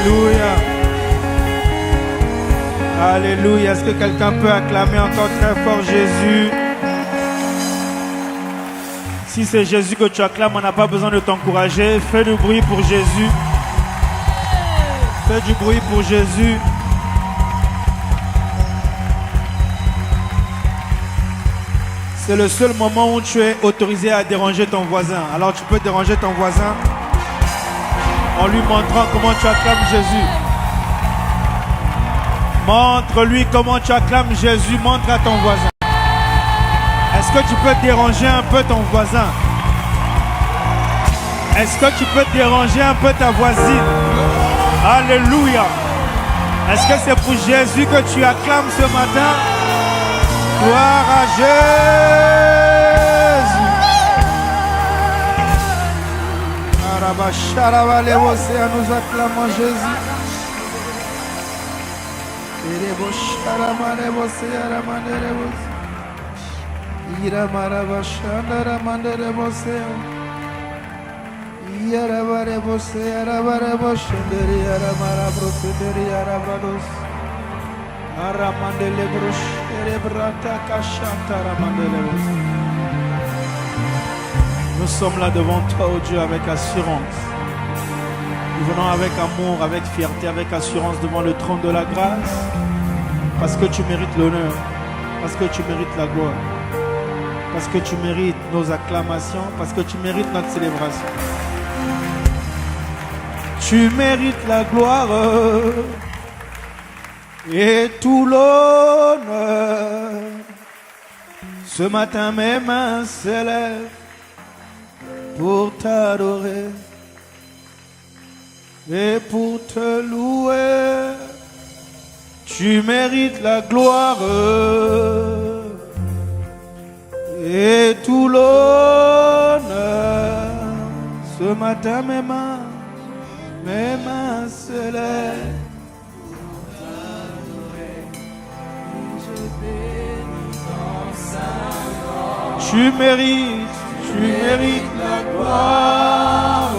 Alléluia. Alléluia. Est-ce que quelqu'un peut acclamer encore très fort Jésus? Si c'est Jésus que tu acclames, on n'a pas besoin de t'encourager. Fais du bruit pour Jésus. Fais du bruit pour Jésus. C'est le seul moment où tu es autorisé à déranger ton voisin. Alors tu peux déranger ton voisin en lui montrant comment tu acclames Jésus. Montre-lui comment tu acclames Jésus. Montre à ton voisin. Est-ce que tu peux déranger un peu ton voisin? Est-ce que tu peux déranger un peu ta voisine? Alléluia. Est-ce que c'est pour Jésus que tu acclames ce matin? Gloire à Jésus. Nous acclamons Jésus. Nous sommes là devant toi, oh Dieu, avec assurance. Nous venons avec amour, avec fierté, avec assurance devant le trône de la grâce. Parce que tu mérites l'honneur, parce que tu mérites la gloire, parce que tu mérites nos acclamations, parce que tu mérites notre célébration. Tu mérites la gloire et tout l'honneur. Ce matin mes mains s'élèvent pour t'adorer et pour te louer. Tu mérites la gloire et tout l'honneur. Ce matin mes mains s'élèvent. Tu mérites la gloire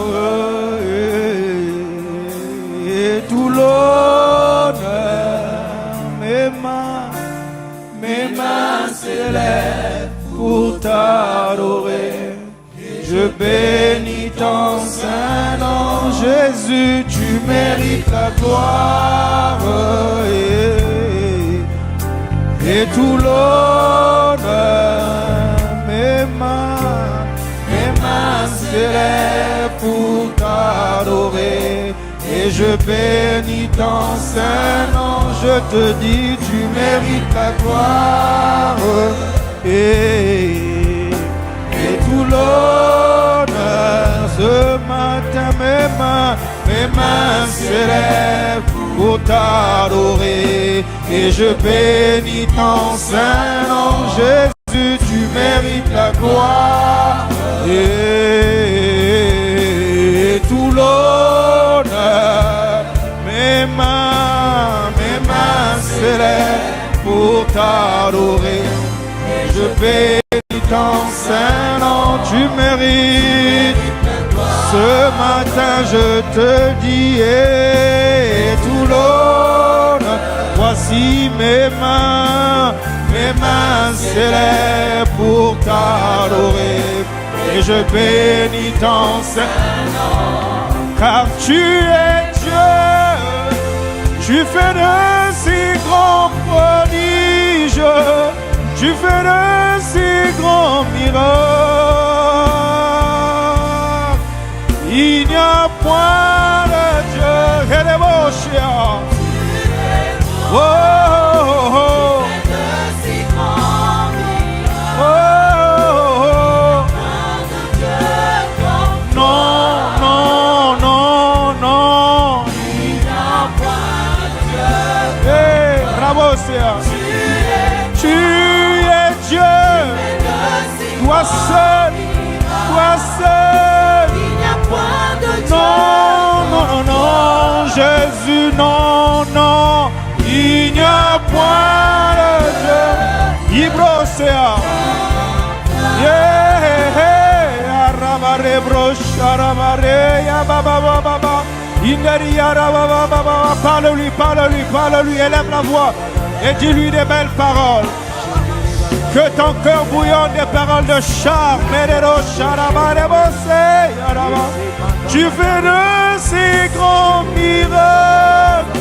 et tout l'honneur. Mes mains s'élèvent pour t'adorer. Je bénis ton saint nom, Jésus. Tu mérites la gloire et tout l'honneur. Mes mains s'élèvent pour t'adorer. Et je bénis ton saint nom. Je te dis, tu mérites la gloire et tout l'honneur. Ce matin mes mains s'élèvent pour t'adorer. Et je bénis ton saint nom. Jésus, tu mérites la gloire et tout l'honneur. Mes mains s'élèvent pour t'adorer. Et je bénis ton saint nom. Tu mérites. Ce matin je te dis et tout l'honneur. Voici mes mains s'élèvent pour t'adorer. Et je bénis ton Saint-Nom. Car tu es Dieu, tu fais de si grands prodiges, tu fais de si grands miracles. Il n'y a point de Dieu, et les mochiens. Oh, oh, oh. Tu es Dieu, toi seul, il n'y a point de Dieu. Non, Jésus, non, il n'y a point de Dieu. Ibrosea, Parle-lui, parle-lui, parle-lui, élève la voix et dis-lui des belles paroles. Que ton cœur bouillonne des paroles de charme. Tu fais de si grands miracles.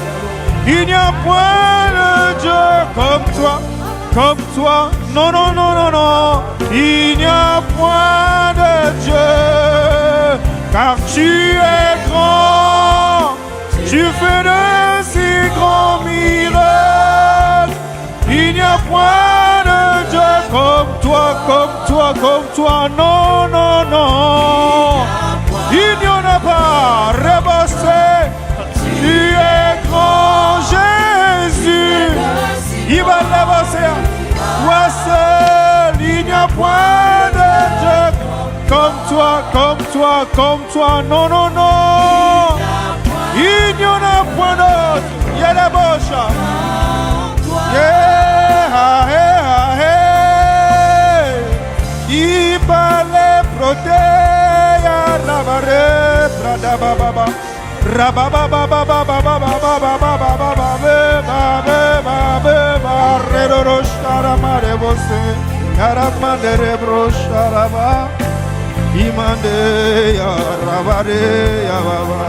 Il n'y a point de Dieu comme toi. Non, non, non, non, non. Il n'y a point de Dieu, car tu es grand. Tu fais de si grands miracles. Il n'y a point de Dieu comme toi, comme toi, comme toi. Non, non, non. Il n'y en a pas. Rebossé. Tu es grand, Jésus. Il va rebosser. Toi seul. Il n'y a point de Dieu comme toi, comme toi, comme toi. Non, non, non. Il n'y en a point d'autre. Il y a la bouche. Yeah, hey, hey. Il parlait protéger la barre, prada baba, rababa baba baba baba baba baba baba redoroshara mare bose, yaramande rebroshara imande ya rabare ya baba,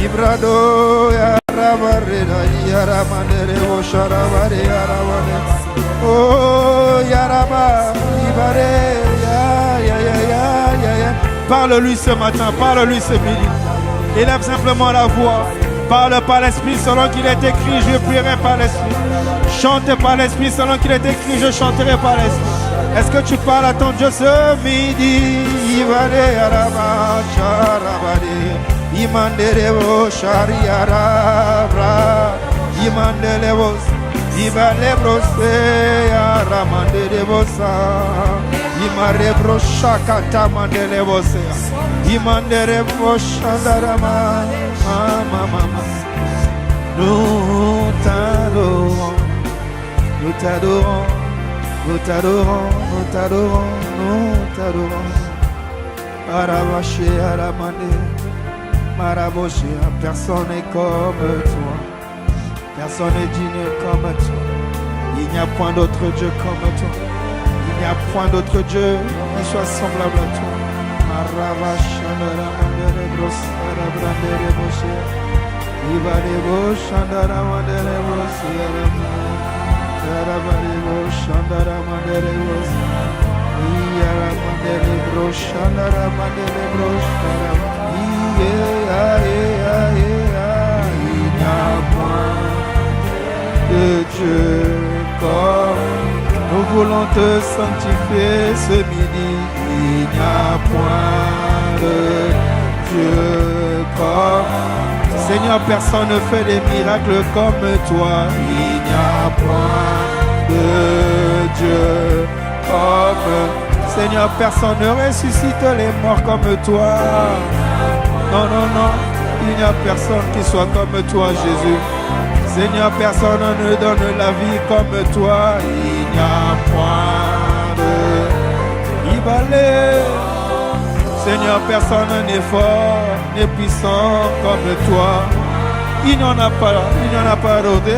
ibrado ya. Oh, Yaraba, parle-lui ce matin, parle-lui ce midi. Élève simplement la voix. Parle par l'esprit selon qu'il est écrit, je prierai par l'esprit. Chante par l'esprit selon qu'il est écrit, je chanterai par l'esprit. Est-ce que tu parles à ton Dieu ce midi? Yaraba, Imanderevo shariara bra Imanderevo Ibalebro se Aramanderevo sa Imarebro shakata manderevo se Imanderevo shandarama mama. Nous t'adorons, nous t'adorons, nous t'adorons, nous t'adorons, nous t'adorons. Aravaché aramande Maraboché, personne n'est comme toi. Personne n'est digne comme toi. Il n'y a point d'autre Dieu comme toi. Il n'y a point d'autre Dieu qui soit semblable à toi. Maravaché, Naramandere, Brossara, Brandere, Boché. Ivalebo, Chandara, Mandere, Brossara, Yaravalebo, Chandara, Mandere, Brossara. Yaramandere, Brossara, Mandere, Brossara. Il n'y a point de Dieu comme nous voulons te sanctifier ce midi. Il n'y a point de Dieu comme Seigneur, personne ne fait des miracles comme toi. Il n'y a point de Dieu comme Seigneur, personne ne ressuscite les morts comme toi. Non, non, non, il n'y a personne qui soit comme toi, Jésus. Seigneur, personne ne donne la vie comme toi. Il n'y a point de Ibalé. Seigneur, personne n'est fort, n'est puissant comme toi. Il n'y en a pas, il n'y en a pas d'autre.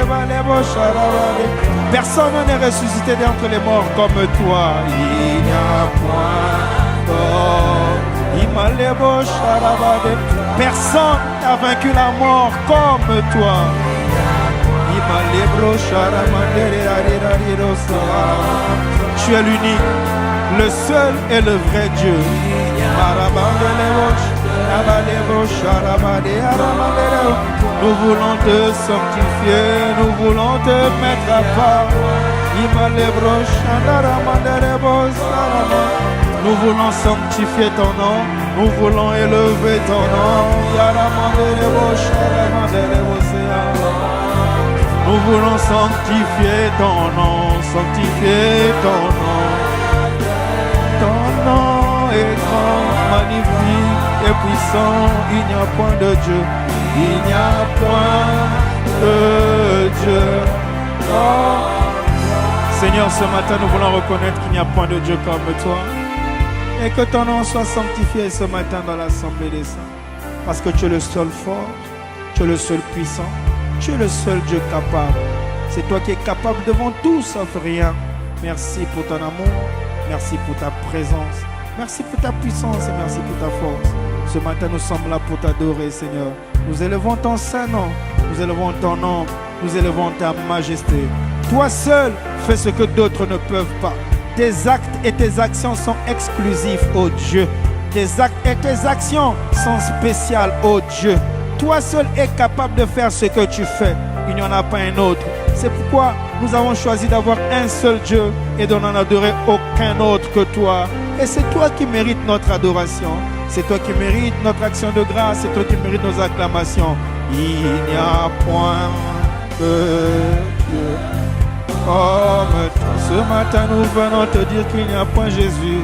Personne n'est ressuscité d'entre les morts comme toi. Il n'y a point d'or. Personne n'a vaincu la mort comme toi. Tu es l'unique, le seul et le vrai Dieu. Nous voulons te sanctifier, nous voulons te mettre à part. Nous voulons sanctifier ton nom, nous voulons élever ton nom. Nous voulons sanctifier ton nom, sanctifier ton nom. Ton nom est grand, magnifique et puissant. Il n'y a point de Dieu, il n'y a point de Dieu. Oh. Seigneur, ce matin, nous voulons reconnaître qu'il n'y a point de Dieu comme toi. Et que ton nom soit sanctifié ce matin dans l'assemblée des saints. Parce que tu es le seul fort, tu es le seul puissant, tu es le seul Dieu capable. C'est toi qui es capable devant tout sauf rien. Merci pour ton amour, merci pour ta présence, merci pour ta puissance et merci pour ta force. Ce matin, nous sommes là pour t'adorer, Seigneur. Nous élevons ton saint nom, nous élevons ton nom, nous élevons ta majesté. Toi seul fais ce que d'autres ne peuvent pas. Tes actes et tes actions sont exclusifs, ô Dieu. Tes actes et tes actions sont spéciales, ô Dieu. Toi seul es capable de faire ce que tu fais. Il n'y en a pas un autre. C'est pourquoi nous avons choisi d'avoir un seul Dieu et de n'en adorer aucun autre que toi. Et c'est toi qui mérites notre adoration. C'est toi qui mérites notre action de grâce. C'est toi qui mérites nos acclamations. Il n'y a point que Dieu comme toi. Ce matin, nous venons te dire qu'il n'y a point Jésus.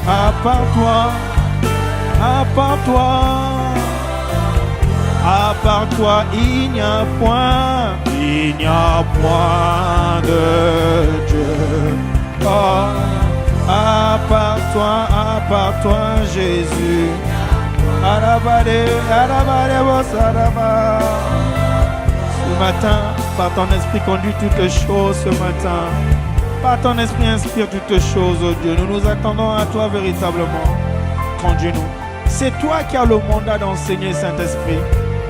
À part toi, à part toi, à part toi, il n'y a point de Dieu. Oh, à part toi, Jésus. Ce matin, par ton esprit, conduis toutes choses ce matin. Par ton esprit, inspire toutes choses, oh Dieu. Nous nous attendons à toi véritablement. Conduis-nous. C'est toi qui as le mandat d'enseigner, Saint-Esprit.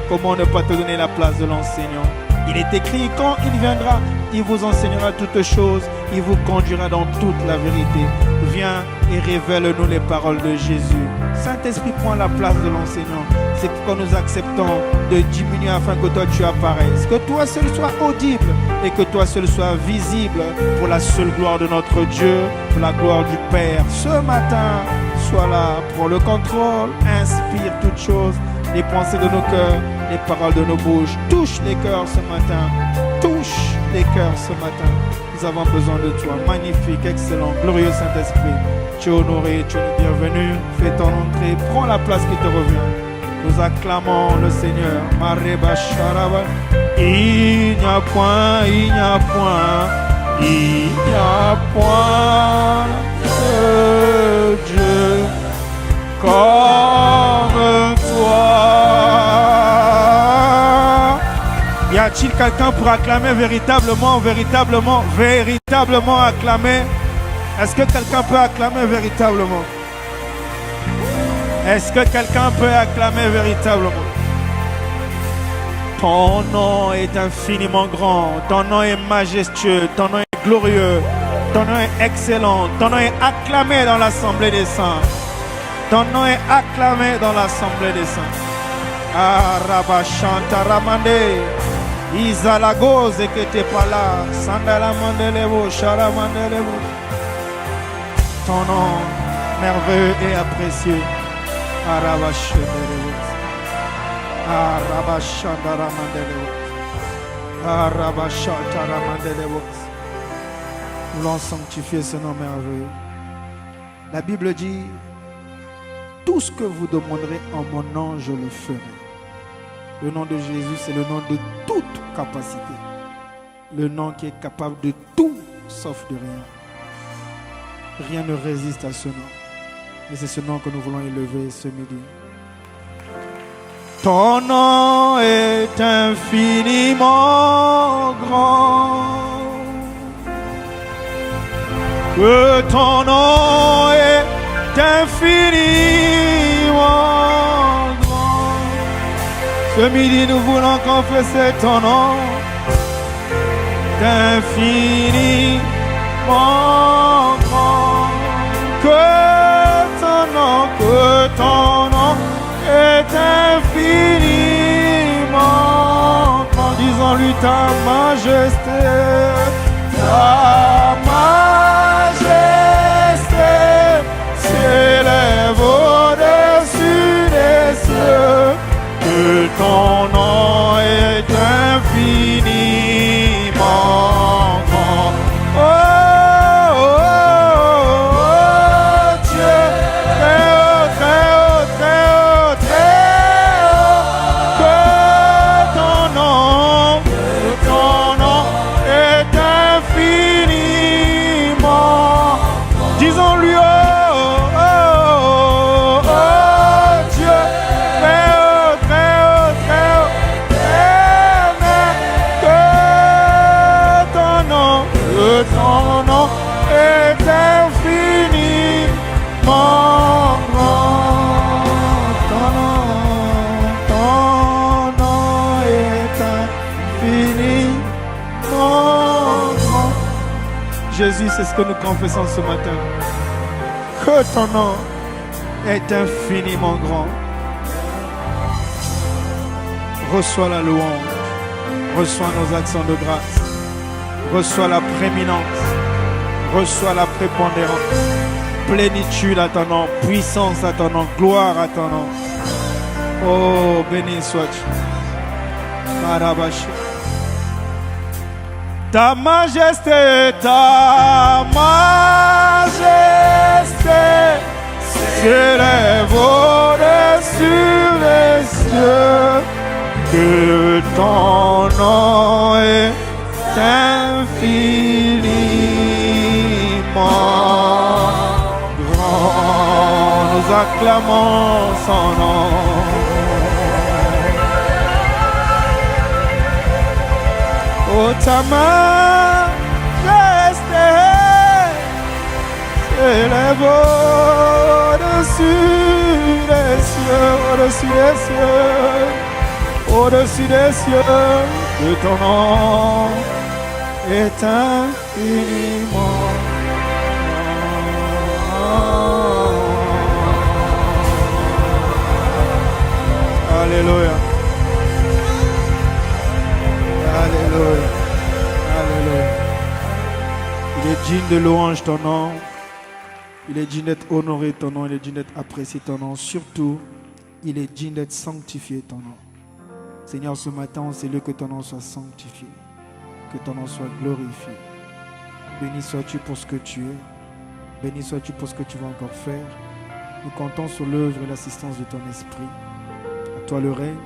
Comment ne pas te donner la place de l'enseignant? Il est écrit, quand il viendra, il vous enseignera toutes choses, il vous conduira dans toute la vérité. Viens et révèle-nous les paroles de Jésus. Saint-Esprit, prends la place de l'enseignant. C'est pourquoi nous acceptons de diminuer afin que toi tu apparaisses. Que toi seul sois audible et que toi seul sois visible pour la seule gloire de notre Dieu, pour la gloire du Père. Ce matin, sois là pour le contrôle, inspire toutes choses, les pensées de nos cœurs, les paroles de nos bouches. Touche les cœurs ce matin. Touche les cœurs ce matin. Nous avons besoin de toi. Magnifique, excellent, glorieux Saint-Esprit. Tu es honoré, tu es le bienvenu. Fais ton entrée, prends la place qui te revient. Nous acclamons le Seigneur. Mareba Sharaba. Il n'y a point, il n'y a point, il n'y a point de Dieu comme toi. Y a-t-il quelqu'un pour acclamer véritablement, véritablement, véritablement acclamer? Est-ce que quelqu'un peut acclamer véritablement? Est-ce que quelqu'un peut acclamer véritablement? Ton nom est infiniment grand, ton nom est majestueux, ton nom est glorieux, ton nom est excellent, ton nom est acclamé dans l'assemblée des saints. Ton nom est acclamé dans l'assemblée des saints. Arabashanta Ramande, Izalagos et que t'es pas là, Sandala Mandelevo, Shara Mandelevo. Ton nom merveilleux et apprécié. Arabashandaramandelebo. Arabashandaramandelebo. Nous voulons sanctifier ce nom merveilleux. La Bible dit, tout ce que vous demanderez en mon nom, je le ferai. Le nom de Jésus, c'est le nom de toute capacité. Le nom qui est capable de tout, sauf de rien. Rien ne résiste à ce nom. Et c'est ce nom que nous voulons élever ce midi. Ton nom est infiniment grand. Que ton nom est infiniment grand. Ce midi, nous voulons confesser ton nom infiniment grand. Que ton nom est infiniment grand. Disons-lui ta majesté, s'élève au-dessus des cieux. Que ton nom est infiniment grand. Oh, oh, oh, oh, Dieu, très haut, très haut, très haut, très haut. Que ton nom est infiniment Jésus, c'est ce que nous confessons ce matin. Que ton nom est infiniment grand. Reçois la louange, reçois nos accents de grâce, reçois la prééminence, reçois la prépondérance, plénitude à ton nom, puissance à ton nom, gloire à ton nom. Oh, béni sois-tu. Marabashi. Ta majesté, s'élève au-dessus des cieux, que ton nom est infiniment grand. Nous acclamons son nom. Oh, ta majesté s'élève au-dessus des cieux, au-dessus des cieux, au-dessus des cieux, que ton nom est infiniment grand. Alléluia. Alléluia. Alléluia. Il est digne de louange ton nom. Il est digne d'être honoré ton nom. Il est digne d'être apprécié ton nom. Surtout, il est digne d'être sanctifié ton nom. Seigneur, ce matin, on salue que ton nom soit sanctifié. Que ton nom soit glorifié. Béni sois-tu pour ce que tu es. Béni sois-tu pour ce que tu vas encore faire. Nous comptons sur l'œuvre et l'assistance de ton esprit. À toi le règne.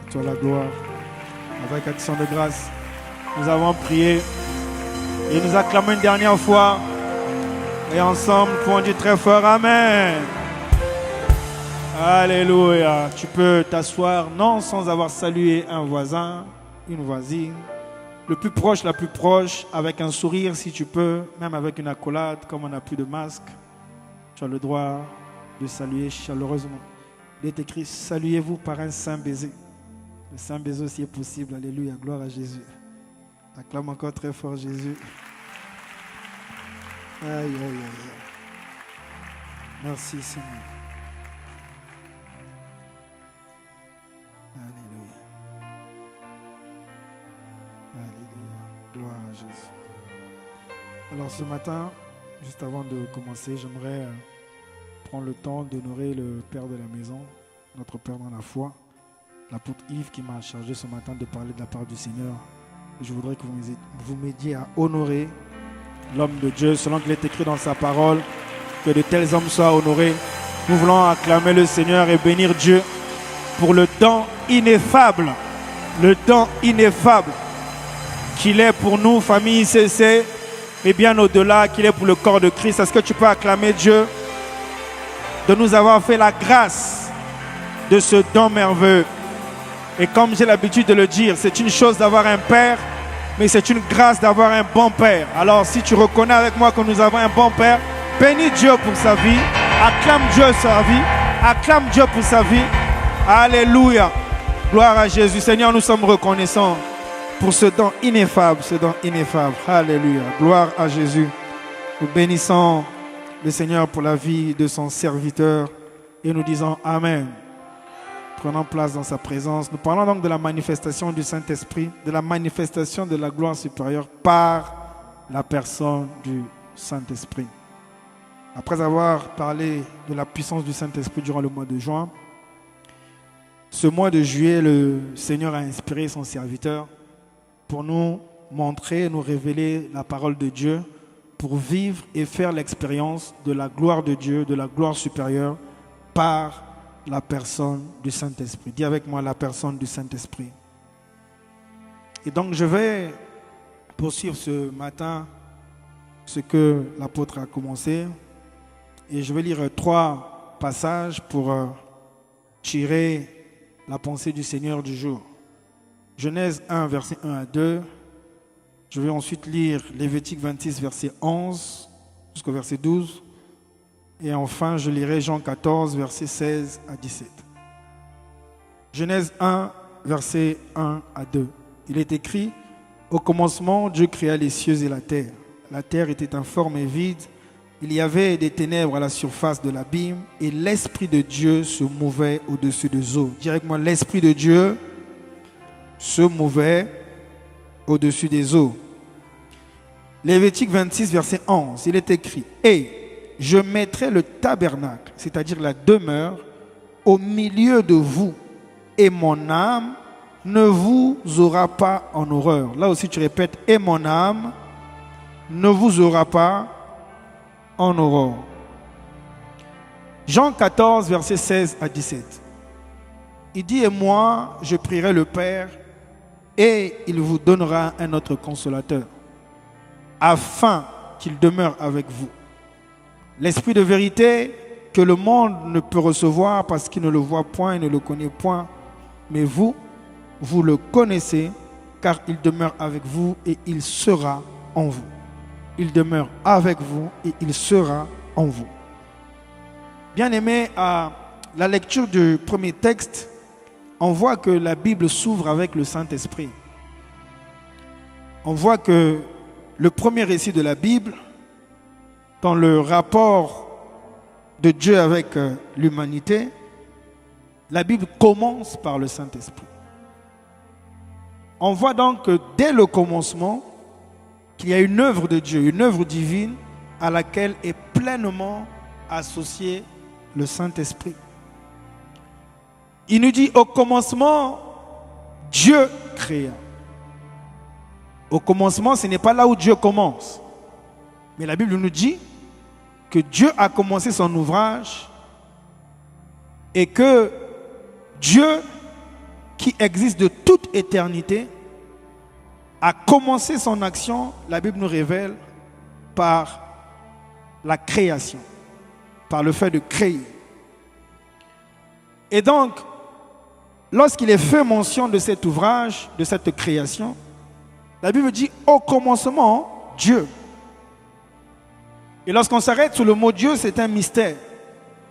À toi la gloire. Avec action de grâce, nous avons prié et nous acclamons une dernière fois. Et ensemble, pouvons dire très fort Amen. Alléluia. Tu peux t'asseoir, non sans avoir salué un voisin, une voisine, le plus proche, la plus proche, avec un sourire si tu peux, même avec une accolade, comme on n'a plus de masque. Tu as le droit de saluer chaleureusement. Il est écrit, saluez-vous par un saint baiser. Le saint baiser aussi est possible. Alléluia. Gloire à Jésus. Acclame encore très fort Jésus. Aïe, aïe, aïe. Merci Seigneur. Alléluia. Alléluia. Gloire à Jésus. Alors ce matin, juste avant de commencer, j'aimerais prendre le temps d'honorer le Père de la maison, notre Père dans la foi. L'apôtre Yves qui m'a chargé ce matin de parler de la part du Seigneur. Je voudrais que vous m'aidiez à honorer l'homme de Dieu, selon qu'il est écrit dans sa parole, que de tels hommes soient honorés. Nous voulons acclamer le Seigneur et bénir Dieu pour le don ineffable qu'il est pour nous, famille ICC, et bien au-delà, qu'il est pour le corps de Christ. Est-ce que tu peux acclamer Dieu de nous avoir fait la grâce de ce don merveilleux? Et comme j'ai l'habitude de le dire, c'est une chose d'avoir un père, mais c'est une grâce d'avoir un bon père. Alors si tu reconnais avec moi que nous avons un bon père, bénis Dieu pour sa vie, acclame Dieu pour sa vie, acclame Dieu pour sa vie. Alléluia. Gloire à Jésus. Seigneur, nous sommes reconnaissants pour ce don ineffable, Alléluia. Gloire à Jésus. Nous bénissons le Seigneur pour la vie de son serviteur et nous disons Amen. Prenons place dans sa présence. Nous parlons donc de la manifestation du Saint-Esprit, de la manifestation de la gloire supérieure par la personne du Saint-Esprit. Après avoir parlé de la puissance du Saint-Esprit durant le mois de juin, ce mois de juillet, le Seigneur a inspiré son serviteur pour nous montrer, nous révéler la parole de Dieu, pour vivre et faire l'expérience de la gloire de Dieu, de la gloire supérieure par la personne du Saint-Esprit. Dis avec moi la personne du Saint-Esprit. Et donc je vais poursuivre ce matin ce que l'apôtre a commencé. Et je vais lire 3 passages pour tirer la pensée du Seigneur du jour. Genèse 1, verset 1 à 2. Je vais ensuite lire Lévitique 26, verset 11 jusqu'au verset 12. Et enfin, je lirai Jean 14, verset 16 à 17. Genèse 1, verset 1 à 2. Il est écrit, « Au commencement, Dieu créa les cieux et la terre. la terre était informe et vide. Il y avait des ténèbres à la surface de l'abîme et l'Esprit de Dieu se mouvait au-dessus des eaux. Dis avec moi, l'Esprit de Dieu se mouvait au-dessus des eaux. Lévitique 26, verset 11, il est écrit « Et je mettrai le tabernacle, c'est-à-dire la demeure, au milieu de vous, et mon âme ne vous aura pas en horreur. » Là aussi tu répètes « Et mon âme ne vous aura pas en horreur. » Jean 14, verset 16 à 17. Il dit « Et moi, je prierai le Père, et il vous donnera un autre consolateur, afin qu'il demeure avec vous. L'Esprit de vérité que le monde ne peut recevoir parce qu'il ne le voit point et ne le connaît point. Mais vous, vous le connaissez, car il demeure avec vous et il sera en vous. » Il demeure avec vous et il sera en vous. Bien-aimés, à la lecture du premier texte, on voit que la Bible s'ouvre avec le Saint-Esprit. On voit que le premier récit de la Bible, dans le rapport de Dieu avec l'humanité, la Bible commence par le Saint-Esprit. On voit donc que dès le commencement, qu'il y a une œuvre de Dieu, une œuvre divine à laquelle est pleinement associé le Saint-Esprit. Il nous dit au commencement, Dieu créa. Au commencement, ce n'est pas là où Dieu commence. Mais la Bible nous dit que Dieu a commencé son ouvrage et que Dieu, qui existe de toute éternité, a commencé son action, la Bible nous révèle, par la création, par le fait de créer. Et donc, lorsqu'il est fait mention de cet ouvrage, de cette création, la Bible dit au commencement, Dieu. Et lorsqu'on s'arrête sur le mot Dieu, c'est un mystère.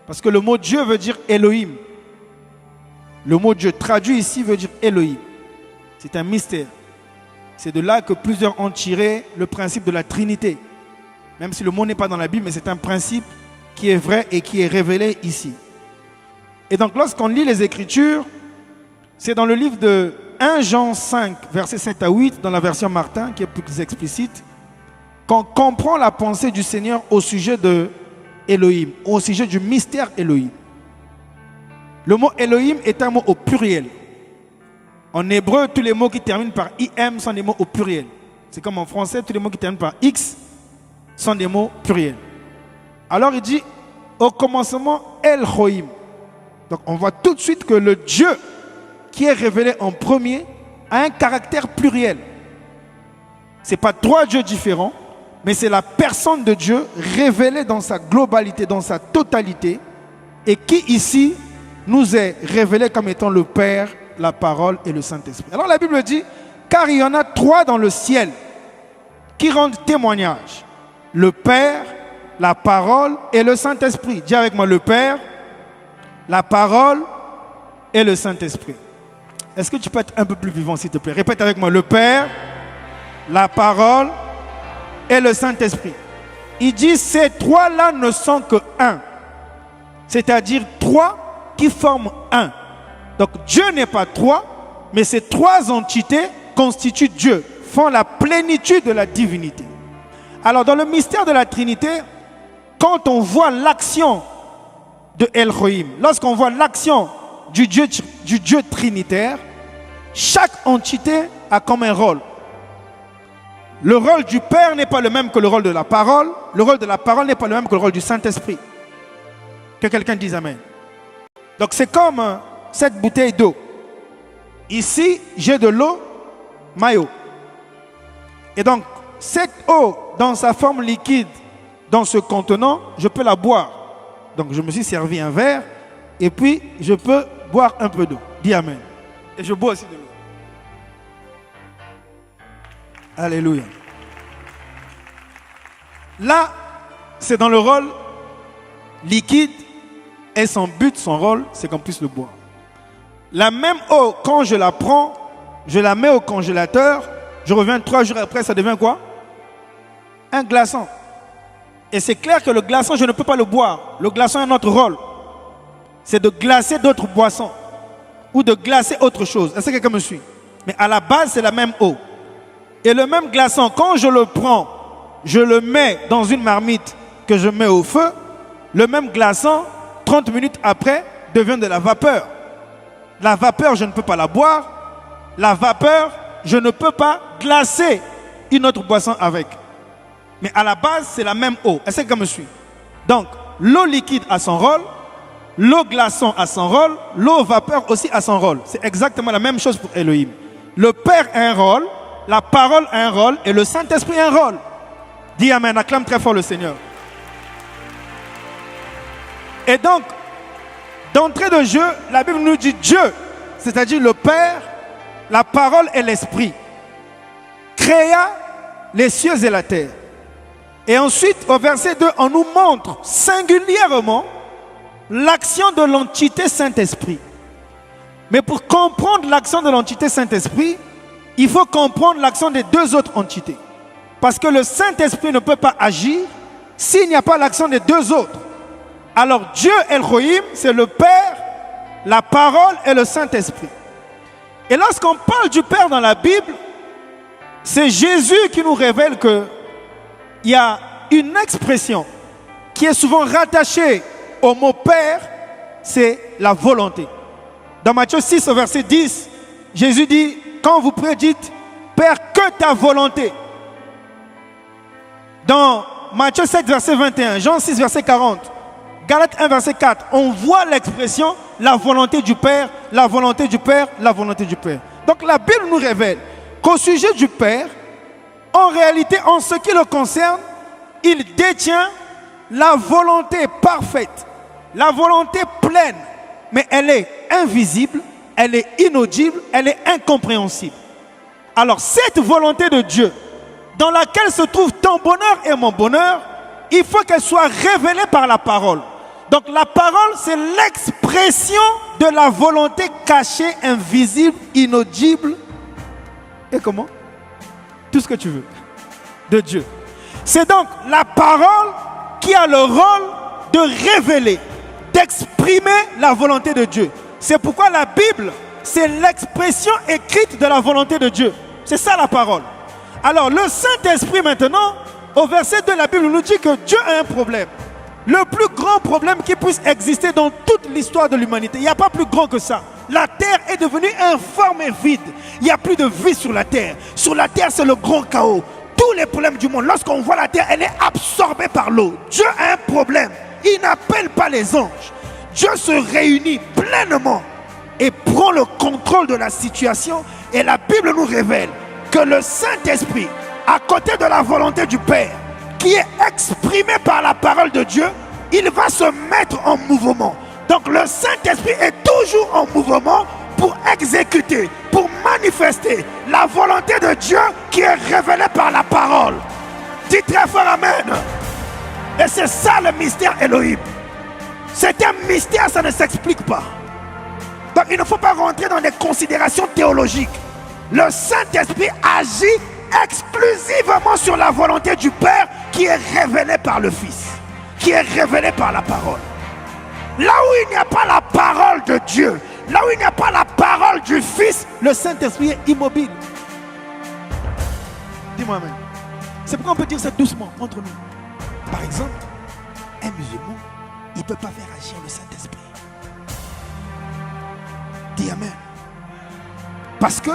Parce que le mot Dieu veut dire Elohim. Le mot Dieu traduit ici veut dire Elohim. C'est un mystère. C'est de là que plusieurs ont tiré le principe de la Trinité. Même si le mot n'est pas dans la Bible, mais c'est un principe qui est vrai et qui est révélé ici. Et donc lorsqu'on lit les Écritures, c'est dans le livre de 1 Jean 5, versets 7 à 8, dans la version Martin, qui est plus explicite, qu'on comprend la pensée du Seigneur au sujet de Elohim, au sujet du mystère Elohim. Le mot Elohim est un mot au pluriel. En hébreu, tous les mots qui terminent par IM sont des mots au pluriel. C'est comme en français, tous les mots qui terminent par X sont des mots pluriels. Alors il dit, au commencement, Elohim. Donc on voit tout de suite que le Dieu qui est révélé en premier a un caractère pluriel. Ce n'est pas trois dieux différents, mais c'est la personne de Dieu révélée dans sa globalité, dans sa totalité, et qui ici nous est révélé comme étant le Père, la parole et le Saint-Esprit. Alors la Bible dit, car il y en a trois dans le ciel qui rendent témoignage. Le Père, la parole et le Saint-Esprit. Dis avec moi, le Père, la parole et le Saint-Esprit. Est-ce que tu peux être un peu plus vivant, s'il te plaît? Répète avec moi, le Père, la parole et le Saint-Esprit. Il dit, ces trois-là ne sont que un. C'est-à-dire trois qui forment un. Donc Dieu n'est pas trois, mais ces trois entités constituent Dieu, font la plénitude de la divinité. Alors dans le mystère de la Trinité, quand on voit l'action de Elohim, lorsqu'on voit l'action du Dieu trinitaire, chaque entité a comme un rôle. Le rôle du Père n'est pas le même que le rôle de la parole. Le rôle de la parole n'est pas le même que le rôle du Saint-Esprit. Que quelqu'un dise Amen. Donc c'est comme cette bouteille d'eau. Ici, j'ai de l'eau, maillot. Et donc, cette eau, dans sa forme liquide, dans ce contenant, je peux la boire. Donc, je me suis servi un verre, et puis, je peux boire un peu d'eau. Dis Amen. Et je bois aussi de l'eau. Alléluia. Là, c'est dans le rôle liquide, et son but, son rôle, c'est qu'on puisse le boire. La même eau, quand je la prends, je la mets au congélateur, je reviens 3 jours après, ça devient quoi? Un glaçon. Et c'est clair que le glaçon, je ne peux pas le boire. Le glaçon a un autre rôle. C'est de glacer d'autres boissons. Ou de glacer autre chose. Est-ce que quelqu'un me suit? Mais à la base, c'est la même eau. Et le même glaçon, quand je le prends, je le mets dans une marmite que je mets au feu, le même glaçon, 30 minutes après, devient de la vapeur. La vapeur, je ne peux pas la boire. La vapeur, je ne peux pas glacer une autre boisson avec. Mais à la base, c'est la même eau. Est-ce que quelqu'un me suit? Donc, l'eau liquide a son rôle, l'eau glaçon a son rôle, l'eau vapeur aussi a son rôle. C'est exactement la même chose pour Elohim. Le Père a un rôle, la parole a un rôle et le Saint-Esprit a un rôle. Dis Amen, acclame très fort le Seigneur. Et donc, d'entrée de jeu, la Bible nous dit Dieu, c'est-à-dire le Père, la parole et l'Esprit, créa les cieux et la terre. Et ensuite, au verset 2, on nous montre singulièrement l'action de l'entité Saint-Esprit. Mais pour comprendre l'action de l'entité Saint-Esprit, il faut comprendre l'action des deux autres entités. Parce que le Saint-Esprit ne peut pas agir s'il n'y a pas l'action des deux autres. Alors Dieu Elohim, c'est le Père, la parole et le Saint-Esprit. Et lorsqu'on parle du Père dans la Bible, c'est Jésus qui nous révèle qu'il y a une expression qui est souvent rattachée au mot Père, c'est la volonté. Dans Matthieu 6, au verset 10, Jésus dit, quand vous priez, dites, Père, que ta volonté. Dans Matthieu 7, verset 21, Jean 6, verset 40, Galates 1, verset 4, on voit l'expression la volonté du Père, la volonté du Père, la volonté du Père. Donc la Bible nous révèle qu'au sujet du Père, en réalité, en ce qui le concerne, il détient la volonté parfaite, la volonté pleine, mais elle est invisible, elle est inaudible, elle est incompréhensible. Alors cette volonté de Dieu, dans laquelle se trouve ton bonheur et mon bonheur, il faut qu'elle soit révélée par la parole. Donc la parole, c'est l'expression de la volonté cachée, invisible, inaudible. Et comment? Tout ce que tu veux. De Dieu. C'est donc la parole qui a le rôle de révéler, d'exprimer la volonté de Dieu. C'est pourquoi la Bible, c'est l'expression écrite de la volonté de Dieu. C'est ça la parole. Alors le Saint-Esprit maintenant, au verset 2, la Bible nous dit que Dieu a un problème. Le plus grand problème qui puisse exister dans toute l'histoire de l'humanité. Il n'y a pas plus grand que ça. La terre est devenue informe et vide. Il n'y a plus de vie sur la terre. Sur la terre, c'est le grand chaos. Tous les problèmes du monde, lorsqu'on voit la terre, elle est absorbée par l'eau. Dieu a un problème. Il n'appelle pas les anges. Dieu se réunit pleinement et prend le contrôle de la situation. Et la Bible nous révèle que le Saint-Esprit, à côté de la volonté du Père, qui est exprimée par la parole de Dieu, il va se mettre en mouvement. Donc le Saint-Esprit est toujours en mouvement pour exécuter, pour manifester la volonté de Dieu qui est révélée par la parole. Dis très fort Amen. Et c'est ça le mystère Elohim. C'est un mystère, ça ne s'explique pas. Donc il ne faut pas rentrer dans des considérations théologiques. Le Saint-Esprit agit exclusivement sur la volonté du Père qui est révélée par le Fils, qui est révélée par la parole. Là où il n'y a pas la parole de Dieu, là où il n'y a pas la parole du Fils, le Saint-Esprit est immobile. Dis-moi Amen. C'est pourquoi on peut dire ça doucement entre nous. Par exemple, un musulman, il ne peut pas faire agir le Saint-Esprit. Dis Amen. Parce que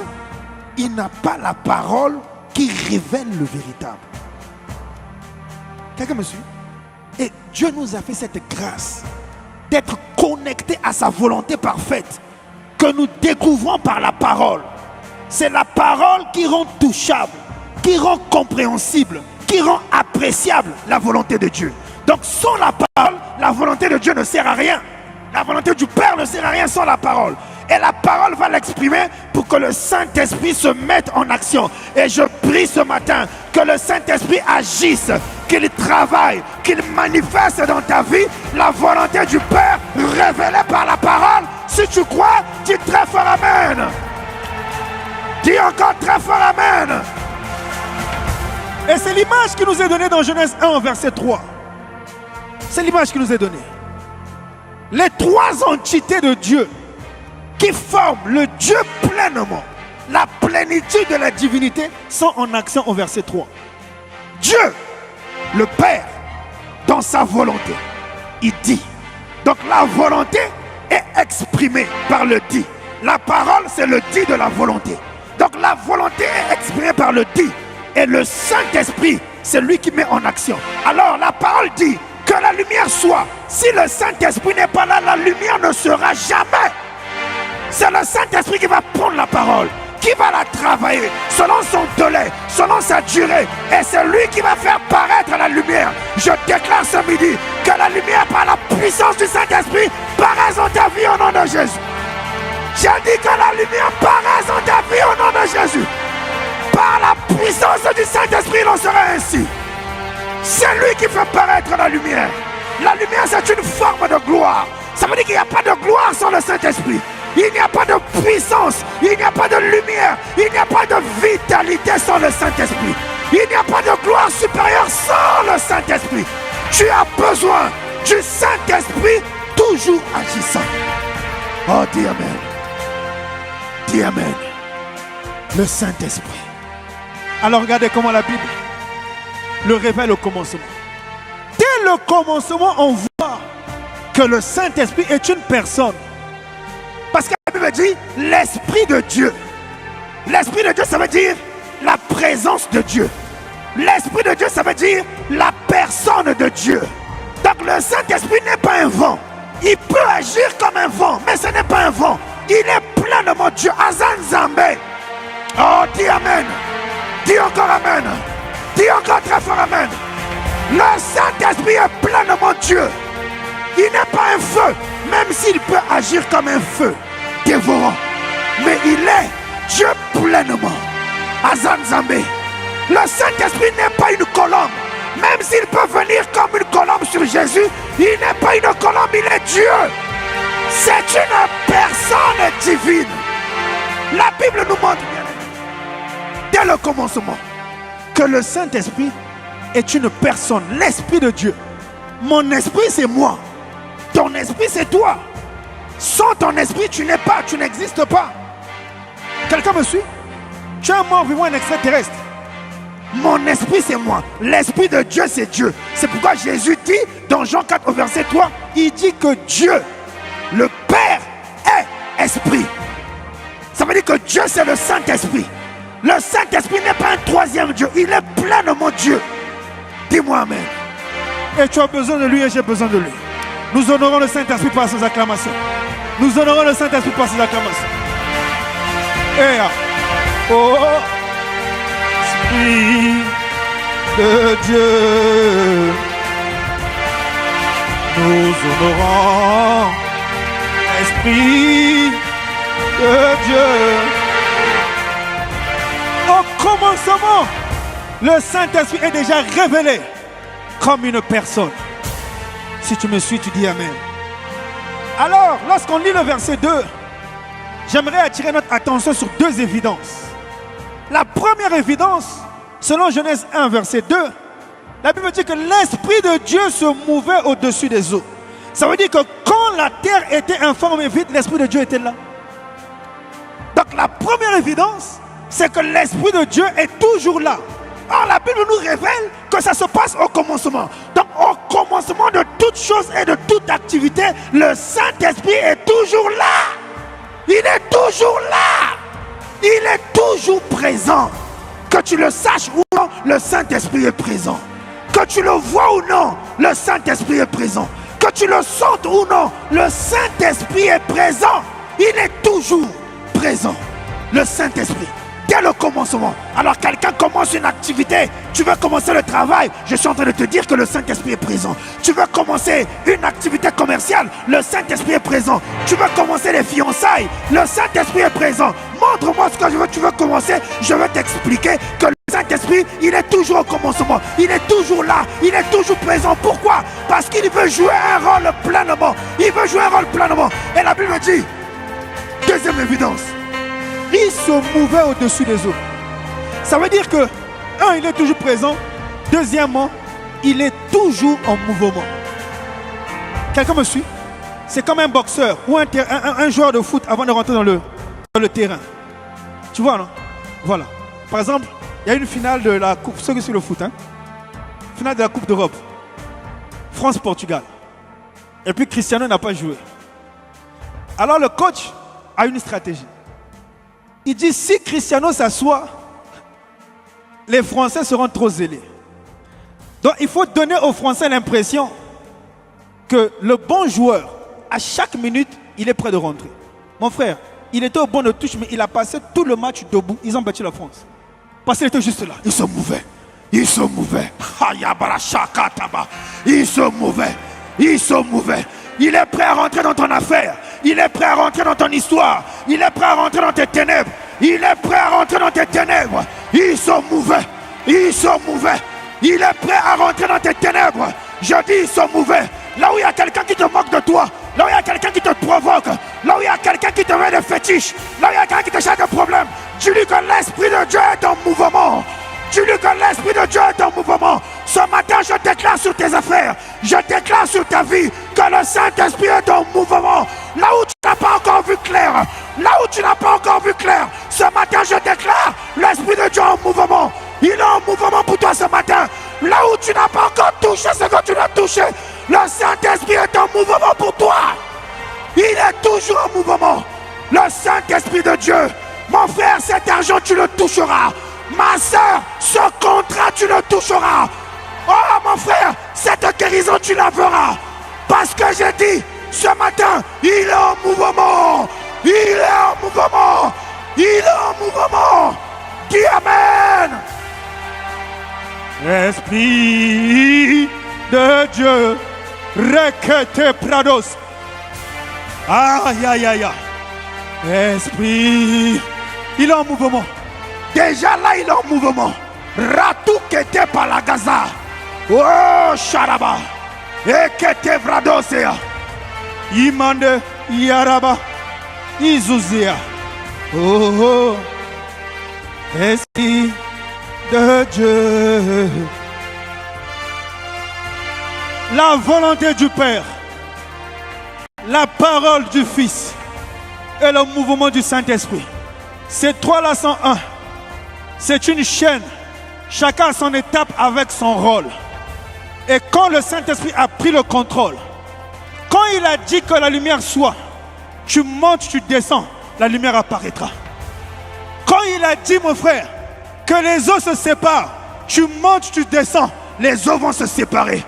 il n'a pas la parole qui révèle le véritable. Quelqu'un me suit? Et Dieu nous a fait cette grâce d'être connectés à sa volonté parfaite que nous découvrons par la parole. C'est la parole qui rend touchable, qui rend compréhensible, qui rend appréciable la volonté de Dieu. Donc sans la parole, la volonté de Dieu ne sert à rien. La volonté du Père ne sert à rien sans la parole. Et la parole va l'exprimer pour que le Saint-Esprit se mette en action. Et je prie ce matin que le Saint-Esprit agisse, qu'il travaille, qu'il manifeste dans ta vie la volonté du Père révélée par la parole. Si tu crois, dis très fort Amen. Dis encore très fort Amen. Et c'est l'image qui nous est donnée dans Genèse 1, verset 3. C'est l'image qui nous est donnée. Les trois entités de Dieu qui forment le Dieu pleinement, la plénitude de la divinité, sont en action au verset 3. Dieu, le Père, dans sa volonté, il dit. Donc la volonté est exprimée par le dit. La parole, c'est le dit de la volonté. Donc la volonté est exprimée par le dit. Et le Saint-Esprit, c'est lui qui met en action. Alors la parole dit que la lumière soit. Si le Saint-Esprit n'est pas là, la lumière ne sera jamais. C'est le Saint-Esprit qui va prendre la parole, qui va la travailler selon son délai, selon sa durée. Et c'est lui qui va faire paraître la lumière. Je déclare ce midi que la lumière par la puissance du Saint-Esprit paraisse dans ta vie au nom de Jésus. J'ai dit que la lumière paraisse dans ta vie au nom de Jésus. Par la puissance du Saint-Esprit, il en sera ainsi. C'est lui qui fait paraître la lumière. La lumière, c'est une forme de gloire. Ça veut dire qu'il n'y a pas de gloire sans le Saint-Esprit. Il n'y a pas de puissance, il n'y a pas de lumière, il n'y a pas de vitalité sans le Saint-Esprit. Il n'y a pas de gloire supérieure sans le Saint-Esprit. Tu as besoin du Saint-Esprit toujours agissant. Oh, dis Amen. Dis Amen. Le Saint-Esprit. Alors regardez comment la Bible le révèle au commencement. Dès le commencement, on voit que le Saint-Esprit est une personne. Parce que la Bible dit l'Esprit de Dieu. L'Esprit de Dieu, ça veut dire la présence de Dieu. L'Esprit de Dieu, ça veut dire la personne de Dieu. Donc le Saint-Esprit n'est pas un vent. Il peut agir comme un vent, mais ce n'est pas un vent. Il est pleinement Dieu. Azan Zambé. Oh, dis Amen. Dis encore Amen. Dis encore très fort Amen. Le Saint-Esprit est pleinement Dieu. Il n'est pas un feu, même s'il peut agir comme un feu dévorant. Mais il est Dieu pleinement. Azan Zambé. Le Saint-Esprit n'est pas une colombe. Même s'il peut venir comme une colombe sur Jésus, il n'est pas une colombe, il est Dieu. C'est une personne divine. La Bible nous montre bien, dès le commencement, que le Saint-Esprit est une personne, l'Esprit de Dieu. Mon esprit, c'est moi. Ton esprit, c'est toi. Sans ton esprit, tu n'es pas, tu n'existes pas. Quelqu'un me suit? Tu es un mort vivant, un extraterrestre. Mon esprit, c'est moi. L'Esprit de Dieu, c'est Dieu. C'est pourquoi Jésus dit, dans Jean 4, au verset 3, il dit que Dieu, le Père, est Esprit. Ça veut dire que Dieu, c'est le Saint-Esprit. Le Saint-Esprit n'est pas un troisième Dieu. Il est pleinement Dieu. Dis-moi Amen. Et tu as besoin de lui et j'ai besoin de lui. Nous honorons le Saint-Esprit par ses acclamations. Nous honorons le Saint-Esprit par ses acclamations. Et oh, Esprit de Dieu, nous honorons Esprit de Dieu. Au commencement, le Saint-Esprit est déjà révélé comme une personne. Si tu me suis, tu dis Amen. Alors, lorsqu'on lit le verset 2, j'aimerais attirer notre attention sur deux évidences. La première évidence, selon Genèse 1, verset 2, la Bible dit que l'Esprit de Dieu se mouvait au-dessus des eaux. Ça veut dire que quand la terre était informe et vide, l'Esprit de Dieu était là. Donc la première évidence, c'est que l'Esprit de Dieu est toujours là. Or, la Bible nous révèle que ça se passe au commencement. Donc, au commencement de toute chose et de toute activité, le Saint-Esprit est toujours là. Il est toujours là. Il est toujours présent. Que tu le saches ou non, le Saint-Esprit est présent. Que tu le vois ou non, le Saint-Esprit est présent. Que tu le sentes ou non, le Saint-Esprit est présent. Il est toujours présent. Le Saint-Esprit. Dès le commencement. Alors quelqu'un commence une activité, tu veux commencer le travail, je suis en train de te dire que le Saint-Esprit est présent. Tu veux commencer une activité commerciale, le Saint-Esprit est présent. Tu veux commencer les fiançailles, le Saint-Esprit est présent. Montre-moi ce que tu veux commencer, je vais t'expliquer que le Saint-Esprit, il est toujours au commencement. Il est toujours là, il est toujours présent. Pourquoi? Parce qu'il veut jouer un rôle pleinement. Il veut jouer un rôle pleinement. Et la Bible dit, deuxième évidence, il se mouvait au-dessus des eaux. Ça veut dire que Un, il est toujours présent. Deuxièmement, il est toujours en mouvement. Quelqu'un me suit? C'est comme un boxeur ou un joueur de foot avant de rentrer dans le terrain. Tu vois, non? Voilà. Par exemple, il y a une finale de la Coupe, ceux qui suivent le foot, hein? Finale de la Coupe d'Europe. France-Portugal. Et puis Cristiano n'a pas joué. Alors le coach a une stratégie. Il dit, si Cristiano s'assoit, les Français seront trop zélés. Donc il faut donner aux Français l'impression que le bon joueur, à chaque minute, il est prêt de rentrer. Mon frère, il était au bon de touche, mais il a passé tout le match debout. Ils ont battu la France. Parce qu'il était juste là. Ils se mouvaient. Ils se mouvaient. Ils se mouvaient. Ils se mouvaient. Il est prêt à rentrer dans ton affaire. Il est prêt à rentrer dans ton histoire. Il est prêt à rentrer dans tes ténèbres. Il est prêt à rentrer dans tes ténèbres. Il se mouvait. Il se mouvait. Il est prêt à rentrer dans tes ténèbres. Je dis, il se mouvait. Là où il y a quelqu'un qui te moque de toi, là où il y a quelqu'un qui te provoque, là où il y a quelqu'un qui te met des fétiches, là où il y a quelqu'un qui te cherche des problèmes, dis-lui que l'Esprit de Dieu est en mouvement. Dis-lui que l'Esprit de Dieu est en mouvement. Ce matin, je déclare sur tes affaires, je déclare sur ta vie que le Saint-Esprit est en mouvement. Là où tu n'as pas encore vu clair, là où tu n'as pas encore vu clair, ce matin, je déclare l'Esprit de Dieu en mouvement. Il est en mouvement pour toi ce matin. Là où tu n'as pas encore touché ce que tu dois toucher, le Saint-Esprit est en mouvement pour toi. Il est toujours en mouvement. Le Saint-Esprit de Dieu. Mon frère, cet argent, tu le toucheras. Ma soeur, ce contrat, tu le toucheras. Oh, mon frère, cette guérison, tu la verras. Parce que j'ai dit, ce matin, il est en mouvement. Il est en mouvement. Il est en mouvement. Dis Amen. Esprit de Dieu, requete prados. Aïe, aïe, aïe. Esprit, il est en mouvement. Déjà là, il est en mouvement. Ratou kete palagaza. Oh, Sharaba. Ekete vradosea. Imande yaraba. Izuzia. Oh, oh. Esprit de Dieu. La volonté du Père, la parole du Fils et le mouvement du Saint-Esprit. Ces trois-là sont un. C'est une chaîne. Chacun a son étape avec son rôle. Et quand le Saint-Esprit a pris le contrôle, quand il a dit que la lumière soit, tu montes, tu descends, la lumière apparaîtra. Quand il a dit, mon frère, que les eaux se séparent, tu montes, tu descends, les eaux vont se séparer.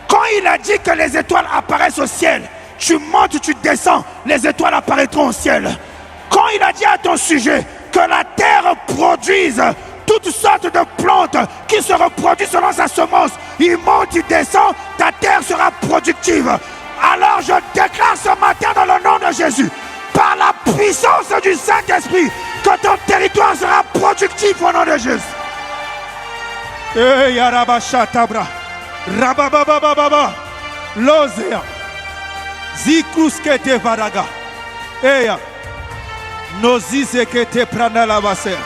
Quand il a dit que les étoiles apparaissent au ciel, tu montes, tu descends, les étoiles apparaîtront au ciel. Quand il a dit à ton sujet que la terre produise toutes sortes de plantes qui se reproduisent selon sa semence, il monte, il descend, ta terre sera productive. Alors je déclare ce matin dans le nom de Jésus, par la puissance du Saint-Esprit, que ton territoire sera productif au nom de Jésus. Eh yarabashatabra, rabababababa, lozea, zikuskete varaga, eya, nozisekete pranalabase,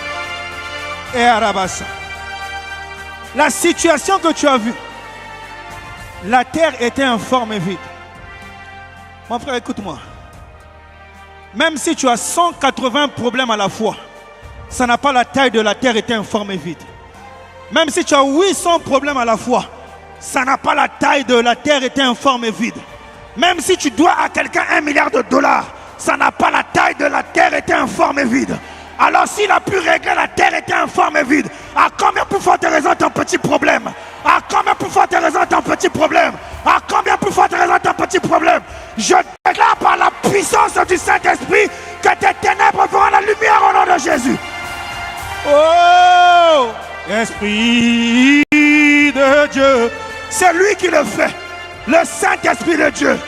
et arabasa. La situation que tu as vue, la terre était informe et vide. Mon frère, écoute-moi. Même si tu as 180 problèmes à la fois, ça n'a pas la taille de la terre était informe et vide. Même si tu as 800 problèmes à la fois, ça n'a pas la taille de la terre était informe et vide. Même si tu dois à quelqu'un $1 milliard, ça n'a pas la taille de la terre était informe et vide. Alors s'il a pu régler la terre était informe et vide, à combien plus forte raison ton petit problème? À combien plus forte raison ton petit problème? À combien plus forte raison ton petit problème? Je déclare par la puissance du Saint-Esprit que tes ténèbres verront la lumière au nom de Jésus. Oh, Esprit de Dieu, c'est lui qui le fait. Le Saint-Esprit de Dieu.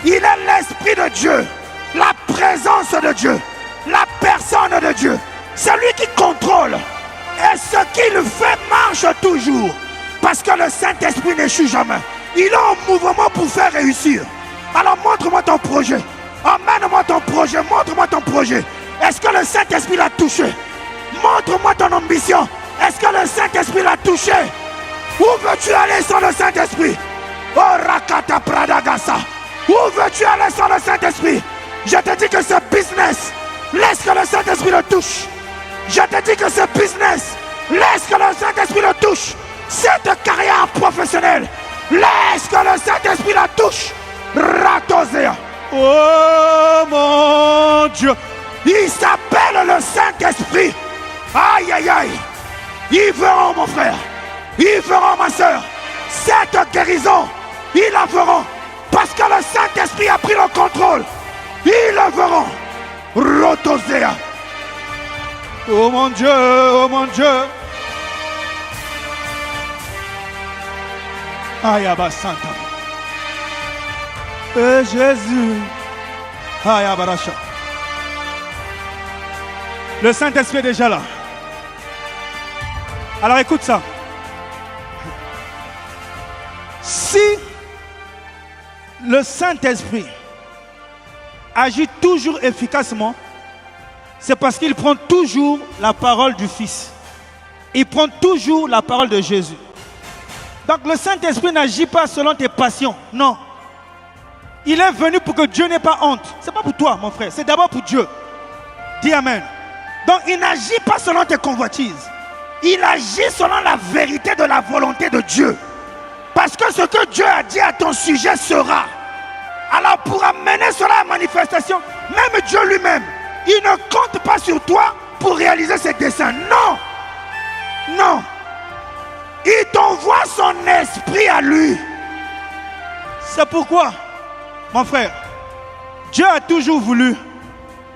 Il est l'Esprit de Dieu, la présence de Dieu, la personne de Dieu. C'est lui qui contrôle. Et ce qu'il fait marche toujours. Parce que le Saint-Esprit n'échoue jamais. Il est en mouvement pour faire réussir. Alors montre-moi ton projet. Emmène-moi ton projet. Montre-moi ton projet. Est-ce que le Saint-Esprit l'a touché? Montre-moi ton ambition. Est-ce que le Saint-Esprit l'a touché? Où veux-tu aller sans le Saint-Esprit? Oh Rakata Pradagasa. Où veux-tu aller sans le Saint-Esprit? Je te dis que ce business, laisse que le Saint-Esprit le touche. Je te dis que ce business, laisse que le Saint-Esprit le touche. Cette carrière professionnelle, laisse que le Saint-Esprit la touche. Ratosea. Oh mon Dieu. Il s'appelle le Saint-Esprit. Aïe aïe aïe. Ils verront mon frère. Ils verront ma soeur. Cette guérison, ils la verront. Parce que le Saint-Esprit a pris le contrôle. Ils la verront. Rotosea. Oh mon Dieu, oh mon Dieu. Aïe Abba Santa. Et Jésus. Aïe Abba Racha. Le Saint-Esprit est déjà là. Alors écoute ça. Si le Saint-Esprit agit toujours efficacement, c'est parce qu'il prend toujours la parole du Fils. Il prend toujours la parole de Jésus. Donc le Saint-Esprit n'agit pas selon tes passions. Non. Il est venu pour que Dieu n'ait pas honte. Ce n'est pas pour toi, mon frère. C'est d'abord pour Dieu. Dis Amen. Donc il n'agit pas selon tes convoitises. Il agit selon la vérité de la volonté de Dieu. Parce que ce que Dieu a dit à ton sujet sera. Alors pour amener cela à manifestation, même Dieu lui-même, il ne compte pas sur toi pour réaliser ses desseins. Non. Non. Il t'envoie son esprit à lui. C'est pourquoi, mon frère, Dieu a toujours voulu